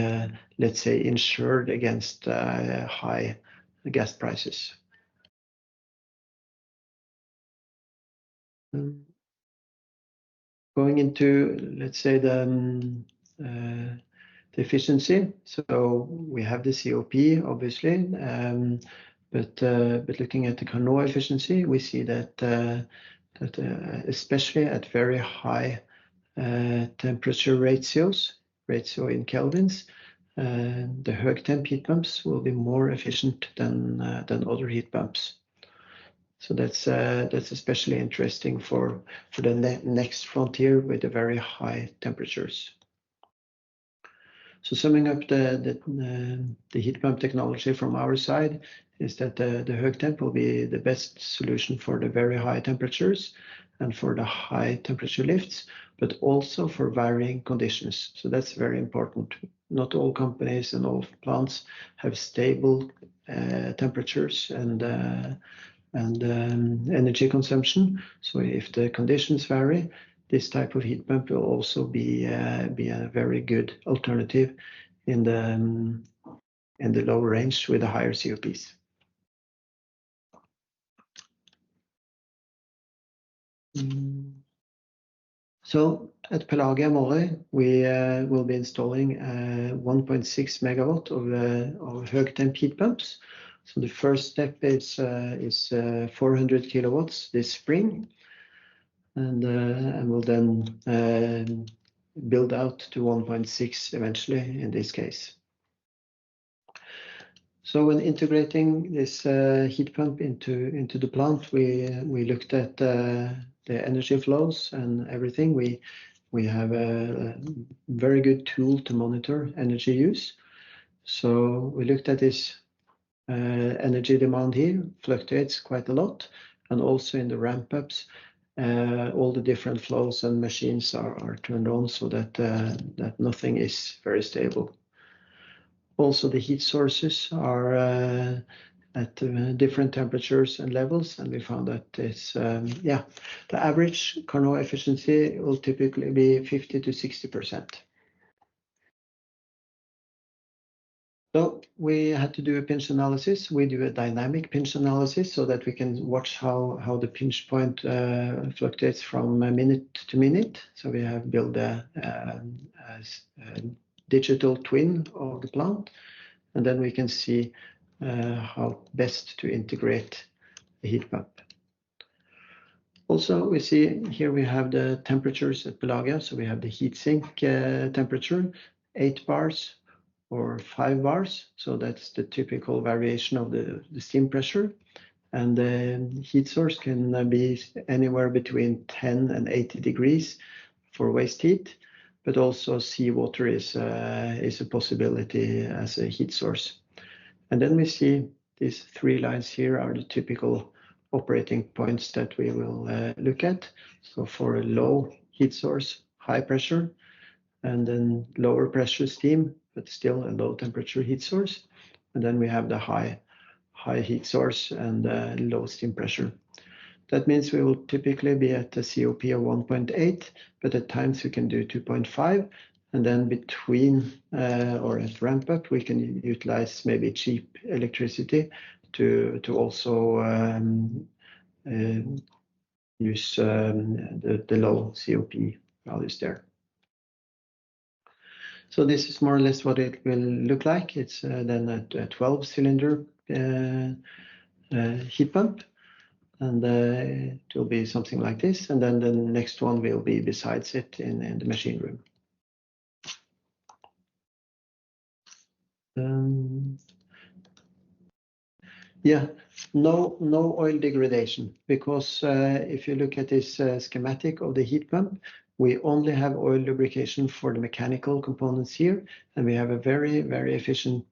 let's say, insured against high gas prices. Going into, let's say, the efficiency. So we have the COP, obviously, but looking at the Carnot efficiency, we see that especially at very high temperature ratio in kelvins, the Högtemp heat pumps will be more efficient than other heat pumps. So that's especially interesting for the next frontier with the very high temperatures. So summing up the heat pump technology from our side is that the Högtemp will be the best solution for the very high temperatures and for the high temperature lifts, but also for varying conditions. So that's very important. Not all companies and all plants have stable temperatures and energy consumption. So if the conditions vary, this type of heat pump will also be a very good alternative in the low range with the higher COPs. So at Pelagia Moray, we will be installing 1.6 megawatt of högtemp heat pumps. So the first step is 400 kilowatts this spring, and we'll then build out to 1.6 eventually in this case. So when integrating this heat pump into the plant, we looked at the energy flows and everything. We have a very good tool to monitor energy use. So we looked at this energy demand here, fluctuates quite a lot, and also in the ramp-ups, all the different flows and machines are turned on so that nothing is very stable. Also, the heat sources are at different temperatures and levels, and we found that it's, the average Carnot efficiency will typically be 50 to 60%. So we had to do a pinch analysis. We do a dynamic pinch analysis so that we can watch how the pinch point fluctuates from minute to minute. So we have built a digital twin of the plant, and then we can see how best to integrate the heat pump. Also, we see here we have the temperatures at Pelagia. So we have the heat sink temperature, 8 bars or 5 bars. So that's the typical variation of the steam pressure. And the heat source can be anywhere between 10 and 80 degrees for waste heat, but also seawater is a possibility as a heat source. And then we see these 3 lines here are the typical operating points that we will look at. So for a low heat source, high pressure, and then lower pressure steam, but still a low temperature heat source. And then we have the high heat source and low steam pressure. That means we will typically be at a COP of 1.8, but at times we can do 2.5. And then between or at ramp up, we can utilize maybe cheap electricity to also use the low COP values there. So this is more or less what it will look like. It's then a 12-cylinder heat pump, and it will be something like this. And then the next one will be besides it in the machine room. No oil degradation, because if you look at this schematic of the heat pump, we only have oil lubrication for the mechanical components here, and we have a very, very efficient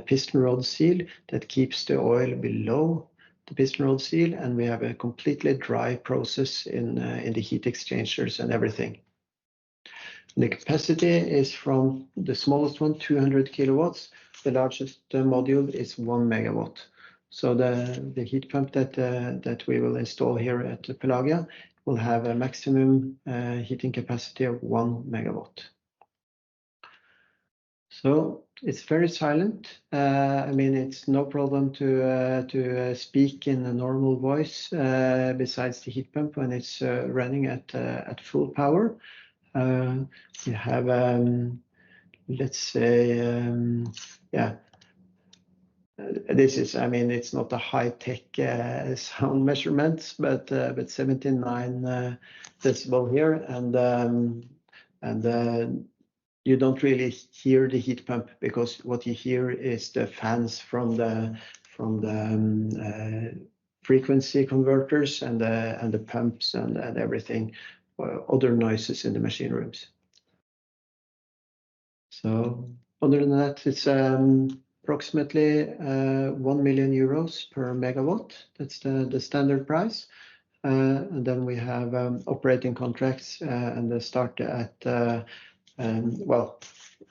piston rod seal that keeps the oil below the piston rod seal, and we have a completely dry process in the heat exchangers and everything. The capacity is from the smallest one, 200 kilowatts. The largest module is 1 megawatt. So the heat pump that we will install here at Pelagia will have a maximum heating capacity of 1 megawatt. So it's very silent. I mean, it's no problem to speak in a normal voice besides the heat pump when it's running at full power. You have, let's say, this is, I mean, it's not a high-tech sound measurements, but 79 decibel here, and you don't really hear the heat pump, because what you hear is the fans from the frequency converters and the pumps and everything, other noises in the machine rooms. So other than that, it's approximately 1 million euros per megawatt. That's the standard price. And then we have operating contracts, and they start at, well,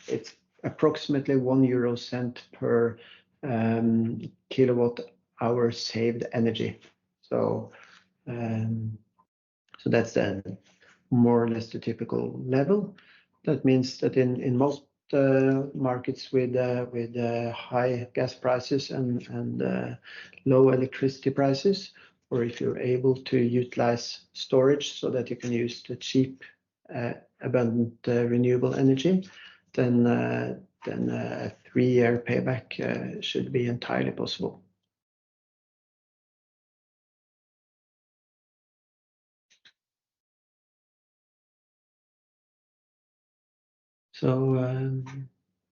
it's approximately 1 euro cent per kilowatt hour saved energy. So that's then more or less the typical level. That means that in most markets with high gas prices and low electricity prices, or if you're able to utilize storage so that you can use the cheap, abundant renewable energy, then a 3-year payback should be entirely possible. So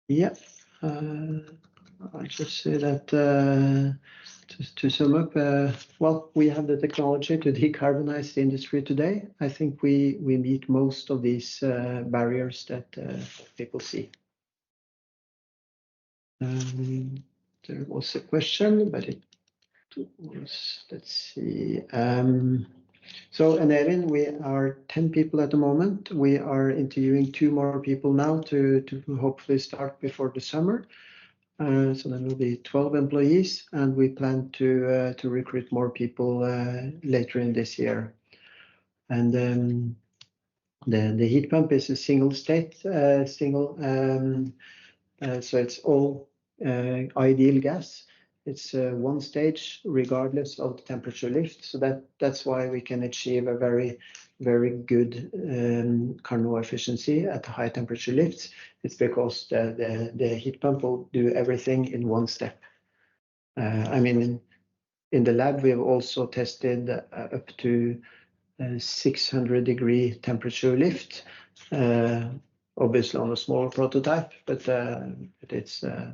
yeah, I just say that to sum up, well, we have the technology to decarbonize the industry today. I think we meet most of these barriers that people see. There was a question, but it was, let's see. So, and Elin, we are 10 people at the moment. We are interviewing 2 more people now to hopefully start before the summer. So there will be 12 employees, and we plan to recruit more people later in this year. And the heat pump is a single state, so it's all ideal gas. It's one stage regardless of the temperature lift. So that's why we can achieve a very, very good Carnot efficiency at high temperature lifts. It's because the heat pump will do everything in one step. I mean, in the lab, we have also tested up to 600-degree temperature lift, obviously on a small prototype, but it's yeah.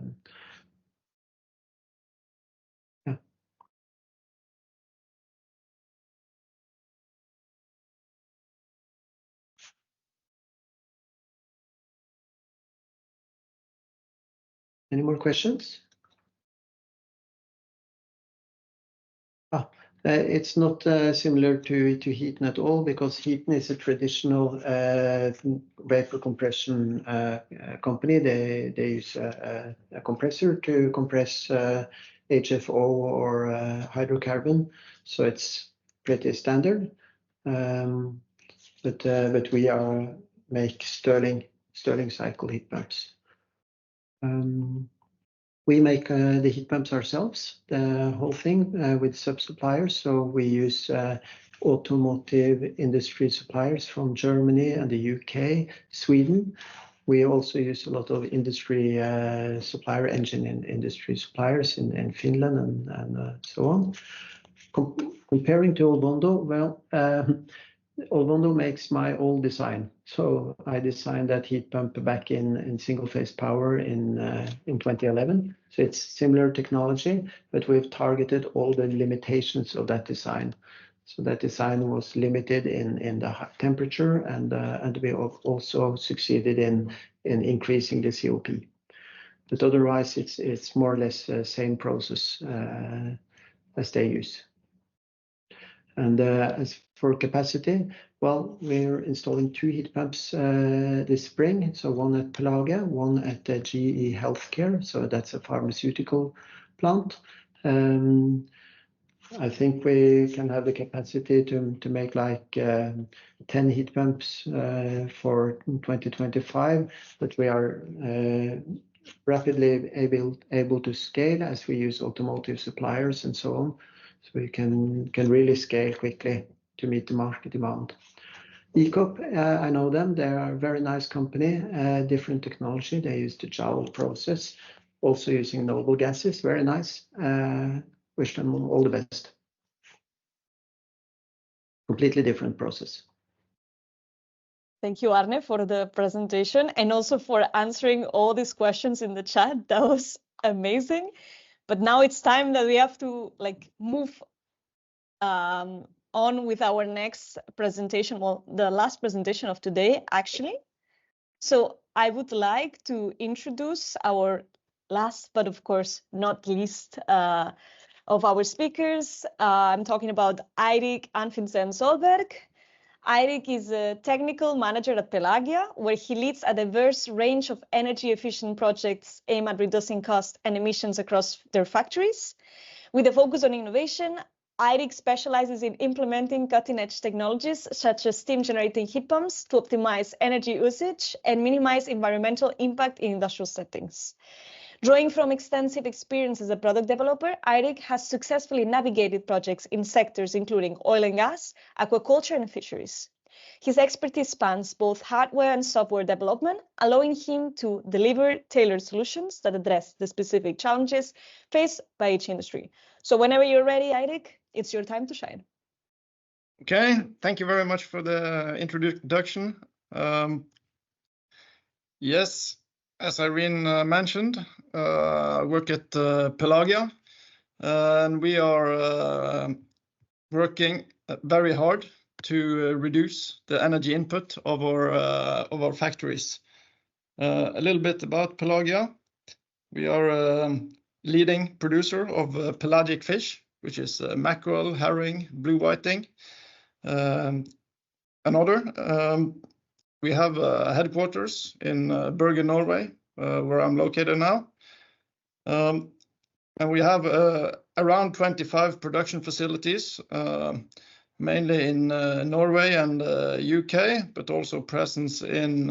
Any more questions? It's not similar to Heaton at all, because Heaton is a traditional vapor compression company. They use a compressor to compress HFO or hydrocarbon, so it's pretty standard. But we make Stirling cycle heat pumps. We make the heat pumps ourselves, the whole thing, with sub-suppliers. So we use automotive industry suppliers from Germany and the UK, Sweden. We also use a lot of industry supplier, engine and industry suppliers in Finland and so on. Comparing to Olvondo, well, Olvondo makes my old design. So I designed that heat pump back in single phase power in 2011. So it's similar technology, but we've targeted all the limitations of that design. So that design was limited in the high temperature, and we also succeeded in increasing the COP. But otherwise, it's more or less the same process as they use. And as for capacity, well, we're installing 2 heat pumps this spring. So one at Pelagia, one at GE Healthcare. So that's a pharmaceutical plant. I think we can have the capacity to make like 10 heat pumps for 2025, but we are rapidly able to scale as we use automotive suppliers and so on. So we can really scale quickly to meet the market demand. ECOP, I know them. They are a very nice company, different technology. They use the Joule process, also using noble gases. Very nice. Wish them all the best. Completely different process. Thank you, Arne, for the presentation and also for answering all these questions in the chat. That was amazing. But now it's time that we have to move on with our next presentation. Well, the last presentation of today, actually. So I would like to introduce our last, but of course not least, of our speakers. I'm talking about Eirik Anfinsen Solberg. Eirik is a technical manager at Pelagia, where he leads a diverse range of energy-efficient projects aimed at reducing costs and emissions across their factories. With a focus on innovation, Eirik specializes in implementing cutting-edge technologies such as steam-generating heat pumps to optimize energy usage and minimize environmental impact in industrial settings. Drawing from extensive experience as a product developer, Eirik has successfully navigated projects in sectors including oil and gas, aquaculture, and fisheries. His expertise spans both hardware and software development, allowing him to deliver tailored solutions that address the specific challenges faced by each industry. So whenever you're ready, Eirik, it's your time to shine. Okay, thank you very much for the introduction. Yes, as Irene mentioned, I work at Pelagia, and we are working very hard to reduce the energy input of our factories. A little bit about Pelagia. We are a leading producer of pelagic fish, which is mackerel, herring, blue whiting, and other. We have headquarters in Bergen, Norway, where I'm located now. And we have around 25 production facilities, mainly in Norway and UK, but also presence in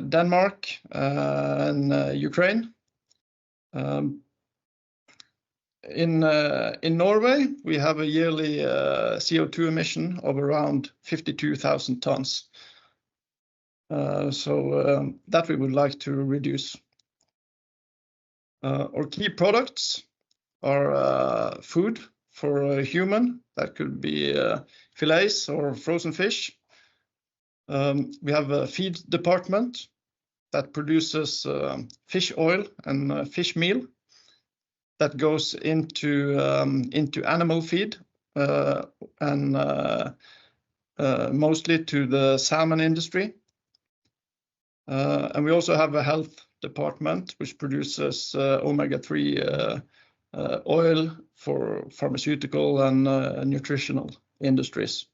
Denmark and Ukraine. In Norway, we have a yearly CO2 emission of around 52,000 tons. So that we would like to reduce. Our key products are food for a human. That could be fillets or frozen fish. We have a feed department that produces fish oil and fish meal that goes into animal feed and mostly to the salmon industry. And we also have a health department which produces omega-3 oil for pharmaceutical and nutritional industries.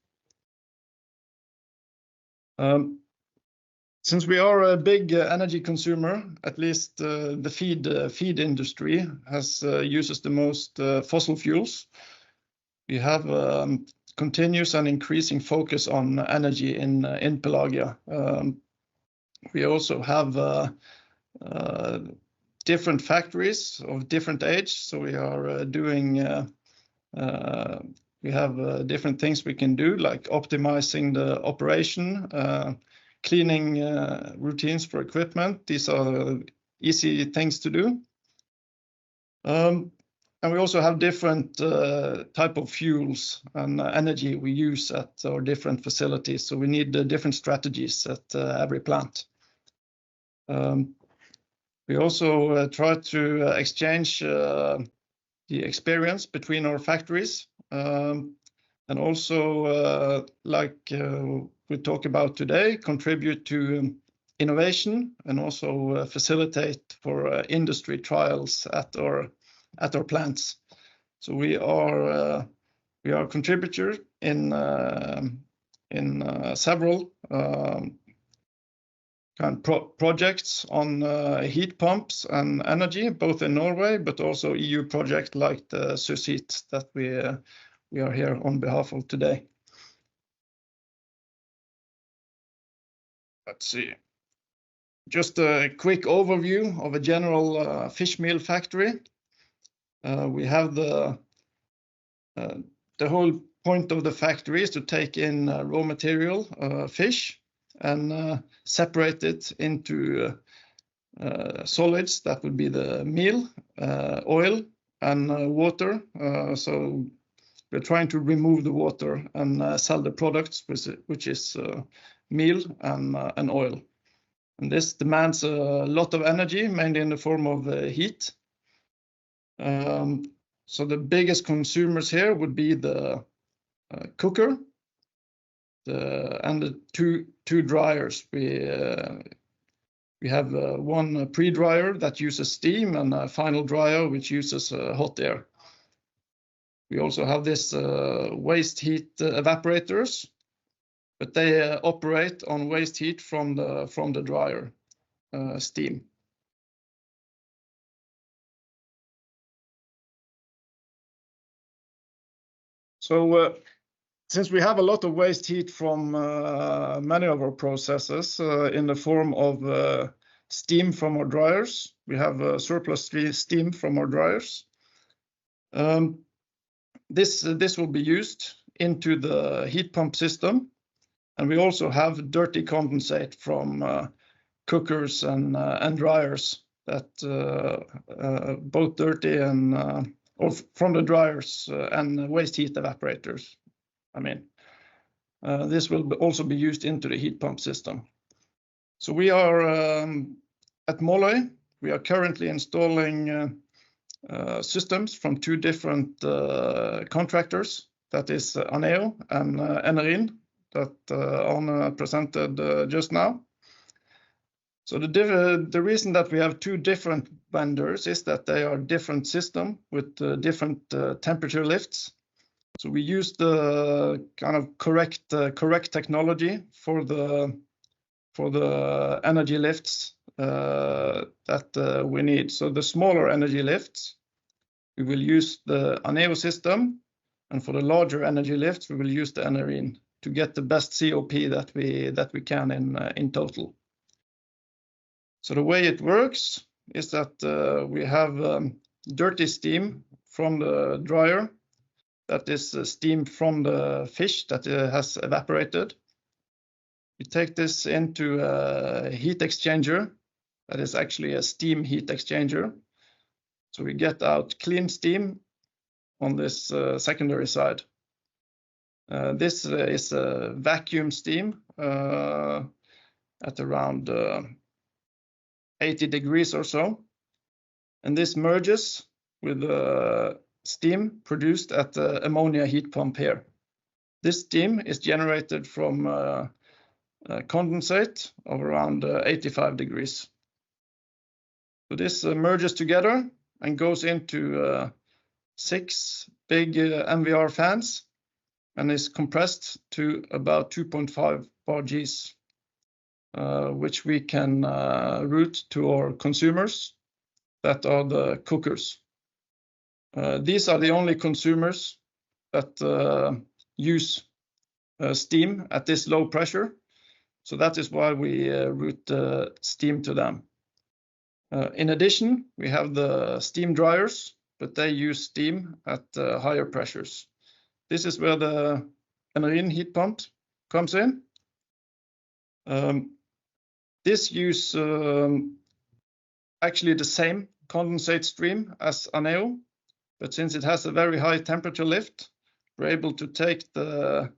Since we are a big energy consumer, at least the feed industry uses the most fossil fuels. We have continuous and increasing focus on energy in Pelagia. We also have different factories of different age, so we are doing we have different things we can do, like optimizing the operation, cleaning routines for equipment. These are easy things to do. And we also have different type of fuels and energy we use at our different facilities. So we need different strategies at every plant. We also try to exchange the experience between our factories, and also like we talk about today, contribute to innovation and also facilitate for industry trials at our plants. So we are contributor in several projects on heat pumps and energy, both in Norway but also EU project like the SUSHEAT that we are here on behalf of today. Let's see. Just a quick overview of a general fish meal factory. We have the whole point of the factory is to take in raw material, fish, and separate it into solids. That would be the meal, oil, and water. So we're trying to remove the water and sell the products, which is meal and oil. And this demands a lot of energy, mainly in the form of heat. So the biggest consumers here would be the cooker and the two dryers. We have one pre-dryer that uses steam and a final dryer which uses hot air. We also have this waste heat evaporators, but they operate on waste heat from the dryer steam. So since we have a lot of waste heat from many of our processes in the form of steam from our dryers. We have surplus steam from our dryers. This will be used into the heat pump system, and we also have dirty condensate from cookers and dryers that both dirty and or from the dryers and waste heat evaporators. I mean, this will also be used into the heat pump system. So we are at Måløy. We are currently installing systems from two different contractors. That is Aneo and Enerin that Arne presented just now. So the reason that we have two different vendors is that they are different system with different temperature lifts. So we use the kind of correct technology for the energy lifts that we need. So the smaller energy lifts, we will use the Aneo system, and for the larger energy lifts, we will use the Enerin to get the best COP that we can in total. So the way it works is that we have dirty steam from the dryer. That is steam from the fish that has evaporated. We take this into a heat exchanger. That is actually a steam heat exchanger. So we get out clean steam on this secondary side. This is a vacuum steam at around 80 degrees or so. And this merges with the steam produced at the ammonia heat pump here. This steam is generated from condensate of around 85 degrees. So this merges together and goes into 6 big MVR fans and is compressed to about 2.5 bar Gs, which we can route to our consumers that are the cookers. These are the only consumers that use steam at this low pressure. So that is why we route steam to them. In addition, we have the steam dryers, but they use steam at higher pressures. This is where the Enerin heat pump comes in. This use actually the same condensate stream as Aneo, but since it has a very high temperature lift, we're able to take the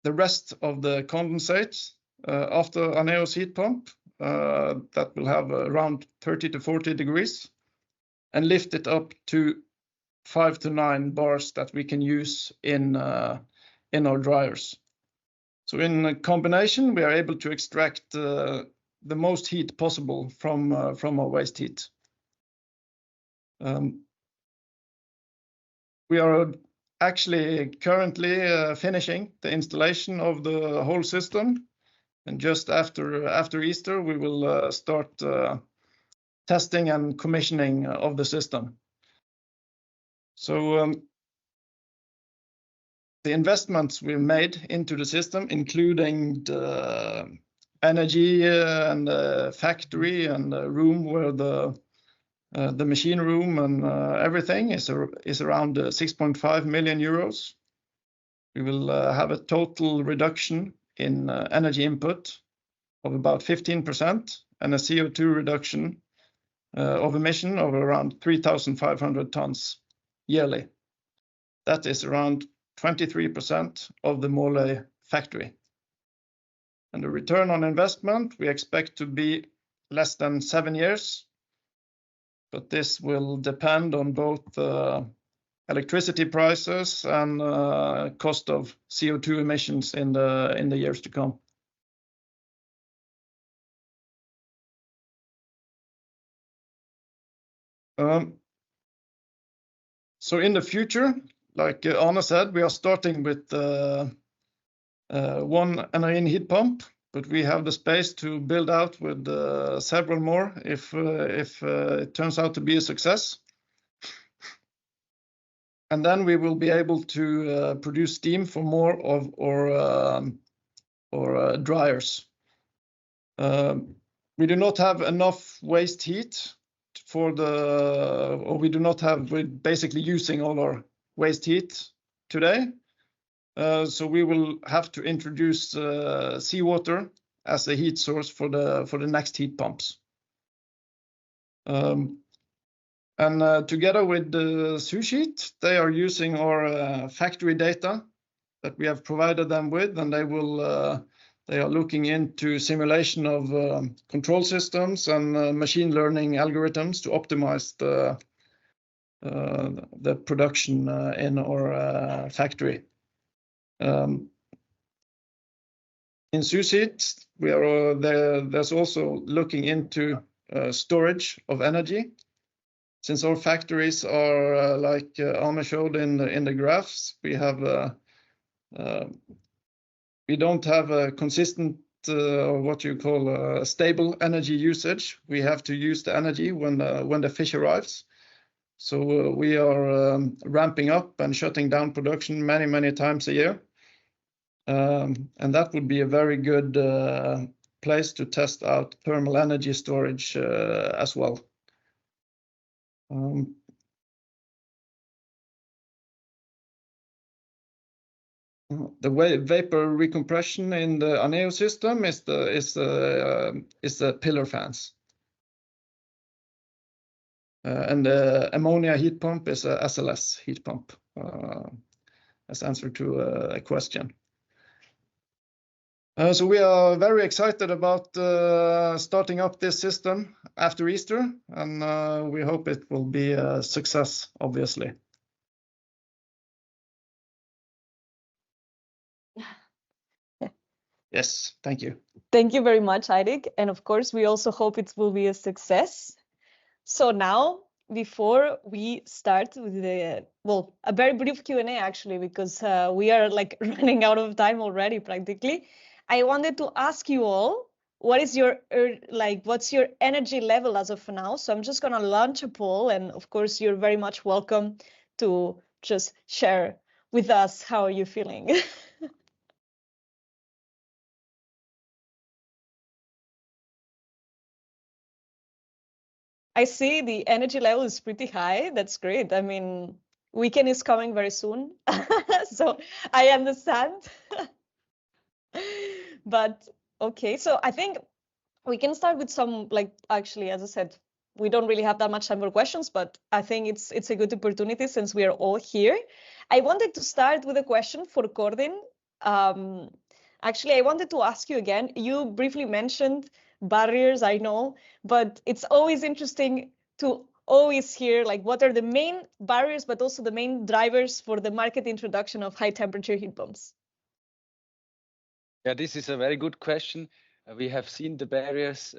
rest of the condensate after Aneo's heat pump that will have around 30 to 40 degrees and lift it up to 5 to 9 bars that we can use in our dryers. So in combination, we are able to extract the most heat possible from our waste heat. We are actually currently finishing the installation of the whole system, and just after Easter, we will start testing and commissioning of the system. So the investments we made into the system, including the energy and the factory and the room where the machine room and everything is around 6.5 million euros. We will have a total reduction in energy input of about 15% and a CO2 reduction of emission of around 3,500 tons yearly. That is around 23% of the Måløy factory. And the return on investment we expect to be less than 7 years, but this will depend on both electricity prices and cost of CO2 emissions in the years to come. So in the future, like Arne said, we are starting with one Enerin heat pump, but we have the space to build out with several more if it turns out to be a success. And then we will be able to produce steam for more of our dryers. we do not have enough waste heat or we do not have, we're basically using all our waste heat today. So we will have to introduce seawater as a heat source for the next heat pumps. And together with the SUSHEAT, they are using our factory data that we have provided them with, and they are looking into simulation of control systems and machine learning algorithms to optimize the production in our factory. In SUSHEAT, there's also looking into storage of energy. Since our factories are like Arne showed in the graphs, we don't have a consistent what you call stable energy usage. We have to use the energy when the fish arrives. So we are ramping up and shutting down production many times a year. And that would be a very good place to test out thermal energy storage as well. The vapor recompression in the Aneo system is the pillar fans. And the ammonia heat pump is a SLS heat pump, as answer to a question. So we are very excited about starting up this system after Easter, and we hope it will be a success, obviously. Yes, thank you. Thank you very much, Eirik. And of course, we also hope it will be a success. So now, before we start with a very brief Q&A actually, because we are like running out of time already practically. I wanted to ask you all, what's your energy level as of now? So I'm just gonna launch a poll, and of course, you're very much welcome to just share with us how are you feeling. I see the energy level is pretty high. That's great. I mean, weekend is coming very soon, so I understand. But okay, so I think we can start with some, actually, as I said, we don't really have that much time for questions, but I think it's a good opportunity since we are all here. I wanted to start with a question for Cordin. Actually, I wanted to ask you again, you briefly mentioned barriers, I know, but it's always interesting to always hear what are the main barriers, but also the main drivers for the market introduction of high temperature heat pumps. Yeah, this is a very good question. We have seen the barriers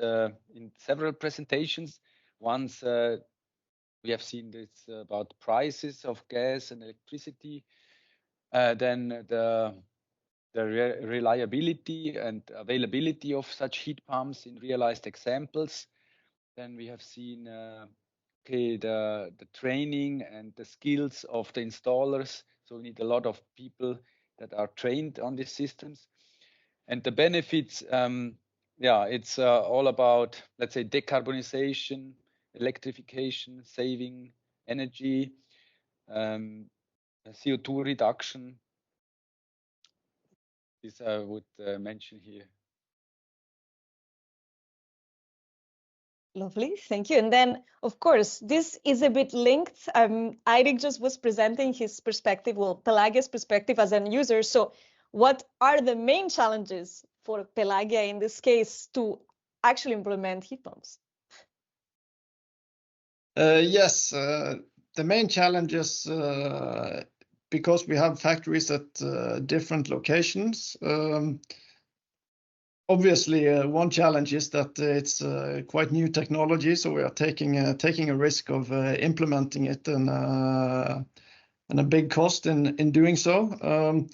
in several presentations. Once we have seen this about prices of gas and electricity, then the reliability and availability of such heat pumps in realized examples. Then we have seen the training and the skills of the installers. So we need a lot of people that are trained on these systems. And the benefits, it's all about, let's say, decarbonization, electrification, saving energy, CO2 reduction. This I would mention here. Lovely, thank you. And then, of course, this is a bit linked. Eirik just was presenting his perspective, Pelagia's perspective as an user. So what are the main challenges for Pelagia in this case to actually implement heat pumps? Yes, the main challenges, because we have factories at different locations, obviously, one challenge is that it's quite new technology, so we are taking a risk of implementing it and a big cost in doing so.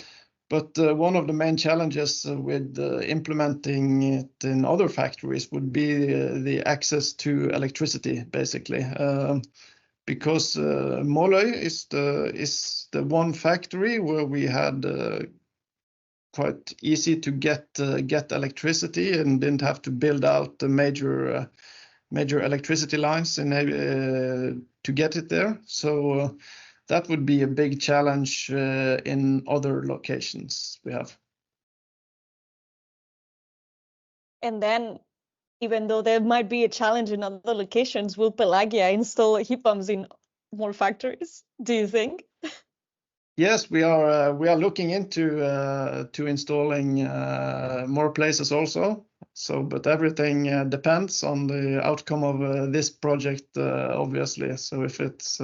But one of the main challenges with implementing it in other factories would be the access to electricity, basically, because Måløy is the one factory where we had quite easy to get electricity and didn't have to build out the major electricity lines to get it there. So that would be a big challenge in other locations we have. And then, even though there might be a challenge in other locations, will Pelagia install heat pumps in more factories, do you think? Yes, we are looking into to installing more places also. So, but everything depends on the outcome of this project, obviously. So if it's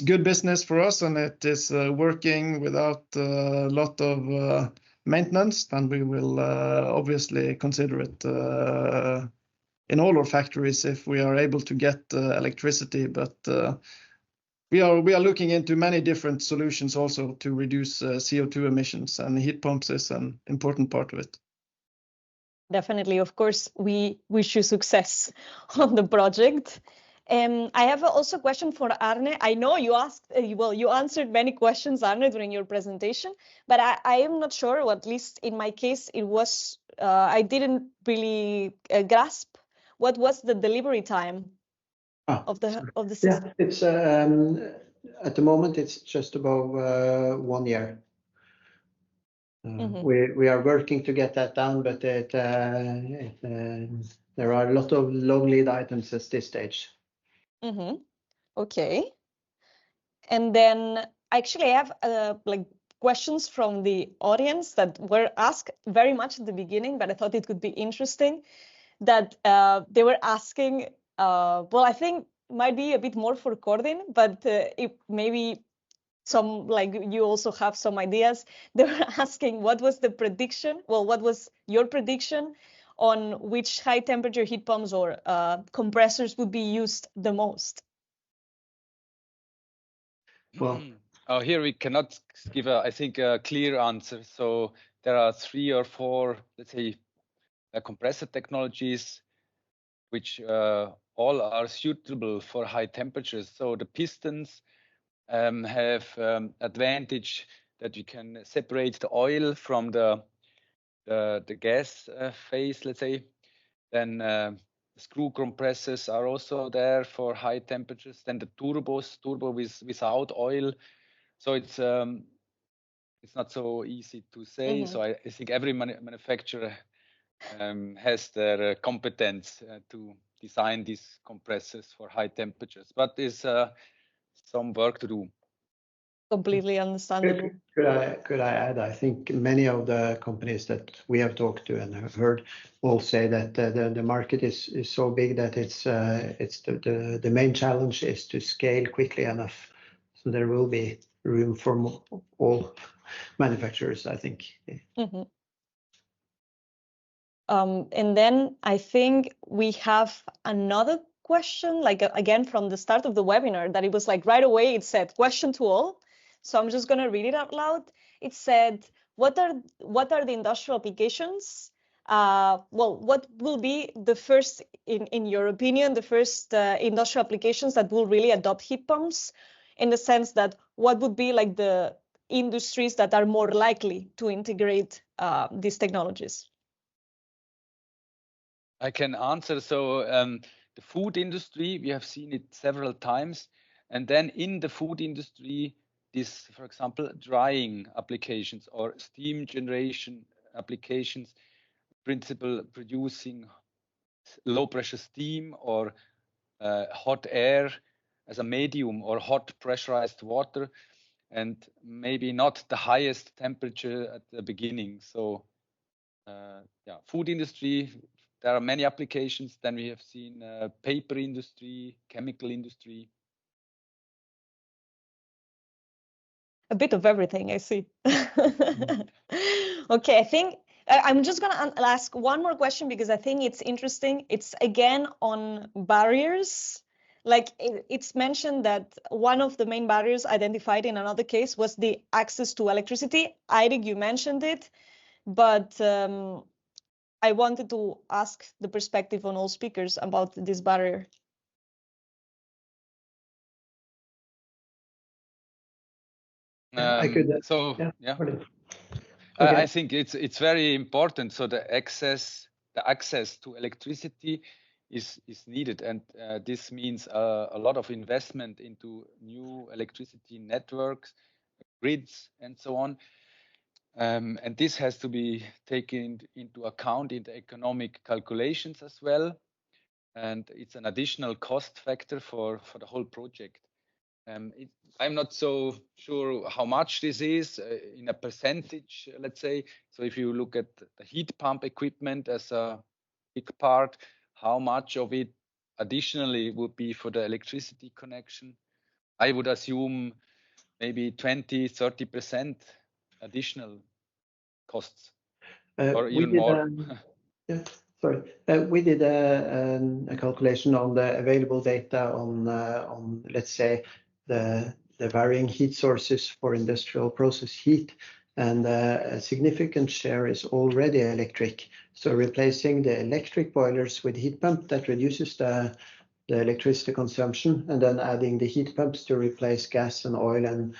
good business for us and it is working without a lot of maintenance, then we will obviously consider it in all our factories if we are able to get electricity. But we are looking into many different solutions also to reduce CO2 emissions, and heat pumps is an important part of it. Definitely, of course, we wish you success on the project. I have also a question for Arne. I know you asked, you answered many questions, Arne, during your presentation, but I am not sure, or at least in my case, it was, I didn't really grasp what was the delivery time of the system. Yeah, it's at the moment it's just above 1 year. We are working to get that down, but there are a lot of long lead items at this stage. Okay. And then actually I have like questions from the audience that were asked very much at the beginning, but I thought it could be interesting that they were asking, well, I think might be a bit more for Cordin, but if maybe some, like you also have some ideas. They were asking what was the prediction, well, what was your prediction on which high temperature heat pumps or compressors would be used the most? Well, here we cannot give I think a clear answer. So there are 3 or 4, let's say, compressor technologies which all are suitable for high temperatures. So the pistons have advantage that you can separate the oil from the gas phase, let's say. Then screw compressors are also there for high temperatures. Then the turbo without oil. So it's not so easy to say. So I think every manufacturer has their competence to design these compressors for high temperatures, but there's some work to do. Completely understandable. Could I add? I think many of the companies that we have talked to and have heard all say that the market is so big that it's the main challenge is to scale quickly enough. So there will be room for all manufacturers, I think. And then I think we have another question, like again from the start of the webinar, that it was like right away it said question to all. So I'm just going to read it out loud. It said, what are the industrial applications? Well, what will be the first, in your opinion, the first industrial applications that will really adopt heat pumps, in the sense that what would be like the industries that are more likely to integrate these technologies? I can answer. So the food industry, we have seen it several times. And then in the food industry, this, for example, drying applications or steam generation applications, principle producing low pressure steam or hot air as a medium or hot pressurized water, and maybe not the highest temperature at the beginning. So yeah, food industry, there are many applications. Then we have seen paper industry, chemical industry. A bit of everything, I see. Okay, I think I'm just going to ask one more question because I think it's interesting. It's again on barriers. Like it's mentioned that one of the main barriers identified in another case was the access to electricity. Eirik, you mentioned it, but I wanted to ask the perspective on all speakers about this barrier. I could. So yeah. I think it's very important. So the access to electricity is needed, and this means a lot of investment into new electricity networks, grids, and so on. And this has to be taken into account in the economic calculations as well. And it's an additional cost factor for the whole project. I'm not so sure how much this is in a percentage, let's say. So if you look at the heat pump equipment as a big part, how much of it additionally would be for the electricity connection? I would assume maybe 20-30% additional costs, or even more. Yeah, sorry. We did a calculation on the available data on let's say the varying heat sources for industrial process heat, and a significant share is already electric. So replacing the electric boilers with heat pump, that reduces the electricity consumption, and then adding the heat pumps to replace gas and oil and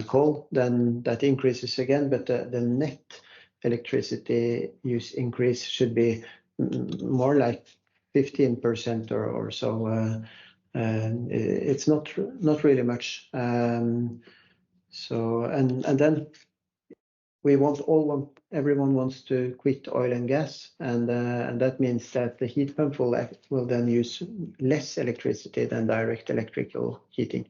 coal, then that increases again, but the net electricity use increase should be more like 15% or so. It's not really much. So and then everyone wants to quit oil and gas, and that means that the heat pump will then use less electricity than direct electrical heating.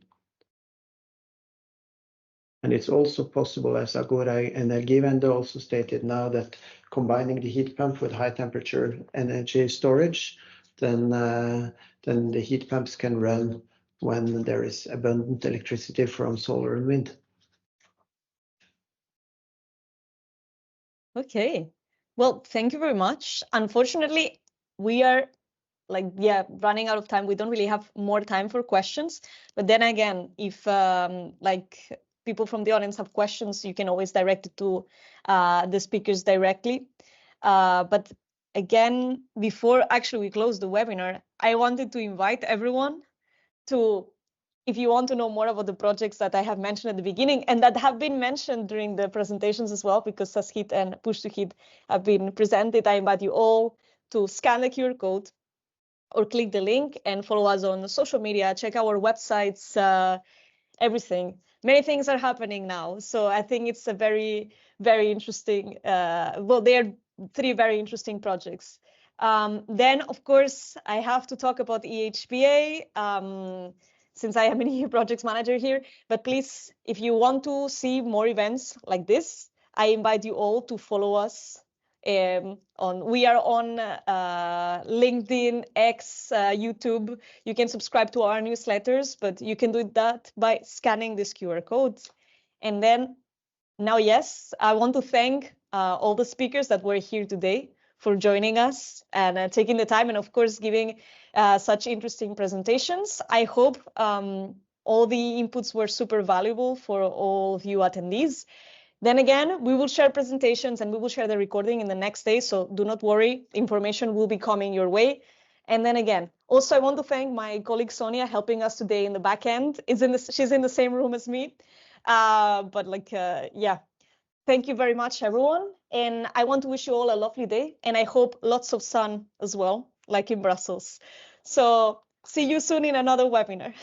And it's also possible, as Agora Energiewende also stated now, that combining the heat pump with high temperature energy storage, then the heat pumps can run when there is abundant electricity from solar and wind. Okay. Well, thank you very much. Unfortunately, we are running out of time. We don't really have more time for questions. But then again, if people from the audience have questions, you can always direct it to the speakers directly. But again, before actually we close the webinar, I wanted to invite everyone to, if you want to know more about the projects that I have mentioned at the beginning and that have been mentioned during the presentations as well, because SUSHEAT and PUSH2HEAT have been presented, I invite you all to scan the QR code or click the link and follow us on social media, check our websites, everything. Many things are happening now. So I think it's a very, very interesting, they are 3 very interesting projects. Then, of course, I have to talk about EHPA, since I am an EU projects manager here. But please, if you want to see more events like this, I invite you all to follow us. We are on LinkedIn, X, YouTube. You can subscribe to our newsletters, but you can do that by scanning this QR code. And then now, yes, I want to thank all the speakers that were here today for joining us and taking the time, and of course giving such interesting presentations. I hope all the inputs were super valuable for all of you attendees. Then again, we will share presentations and we will share the recording in the next day, so do not worry, information will be coming your way. And then again, also I want to thank my colleague Sonia helping us today in the back end. She's in the same room as me. Yeah, thank you very much, everyone. And I want to wish you all a lovely day. And I hope lots of sun as well, like in Brussels. So see you soon in another webinar.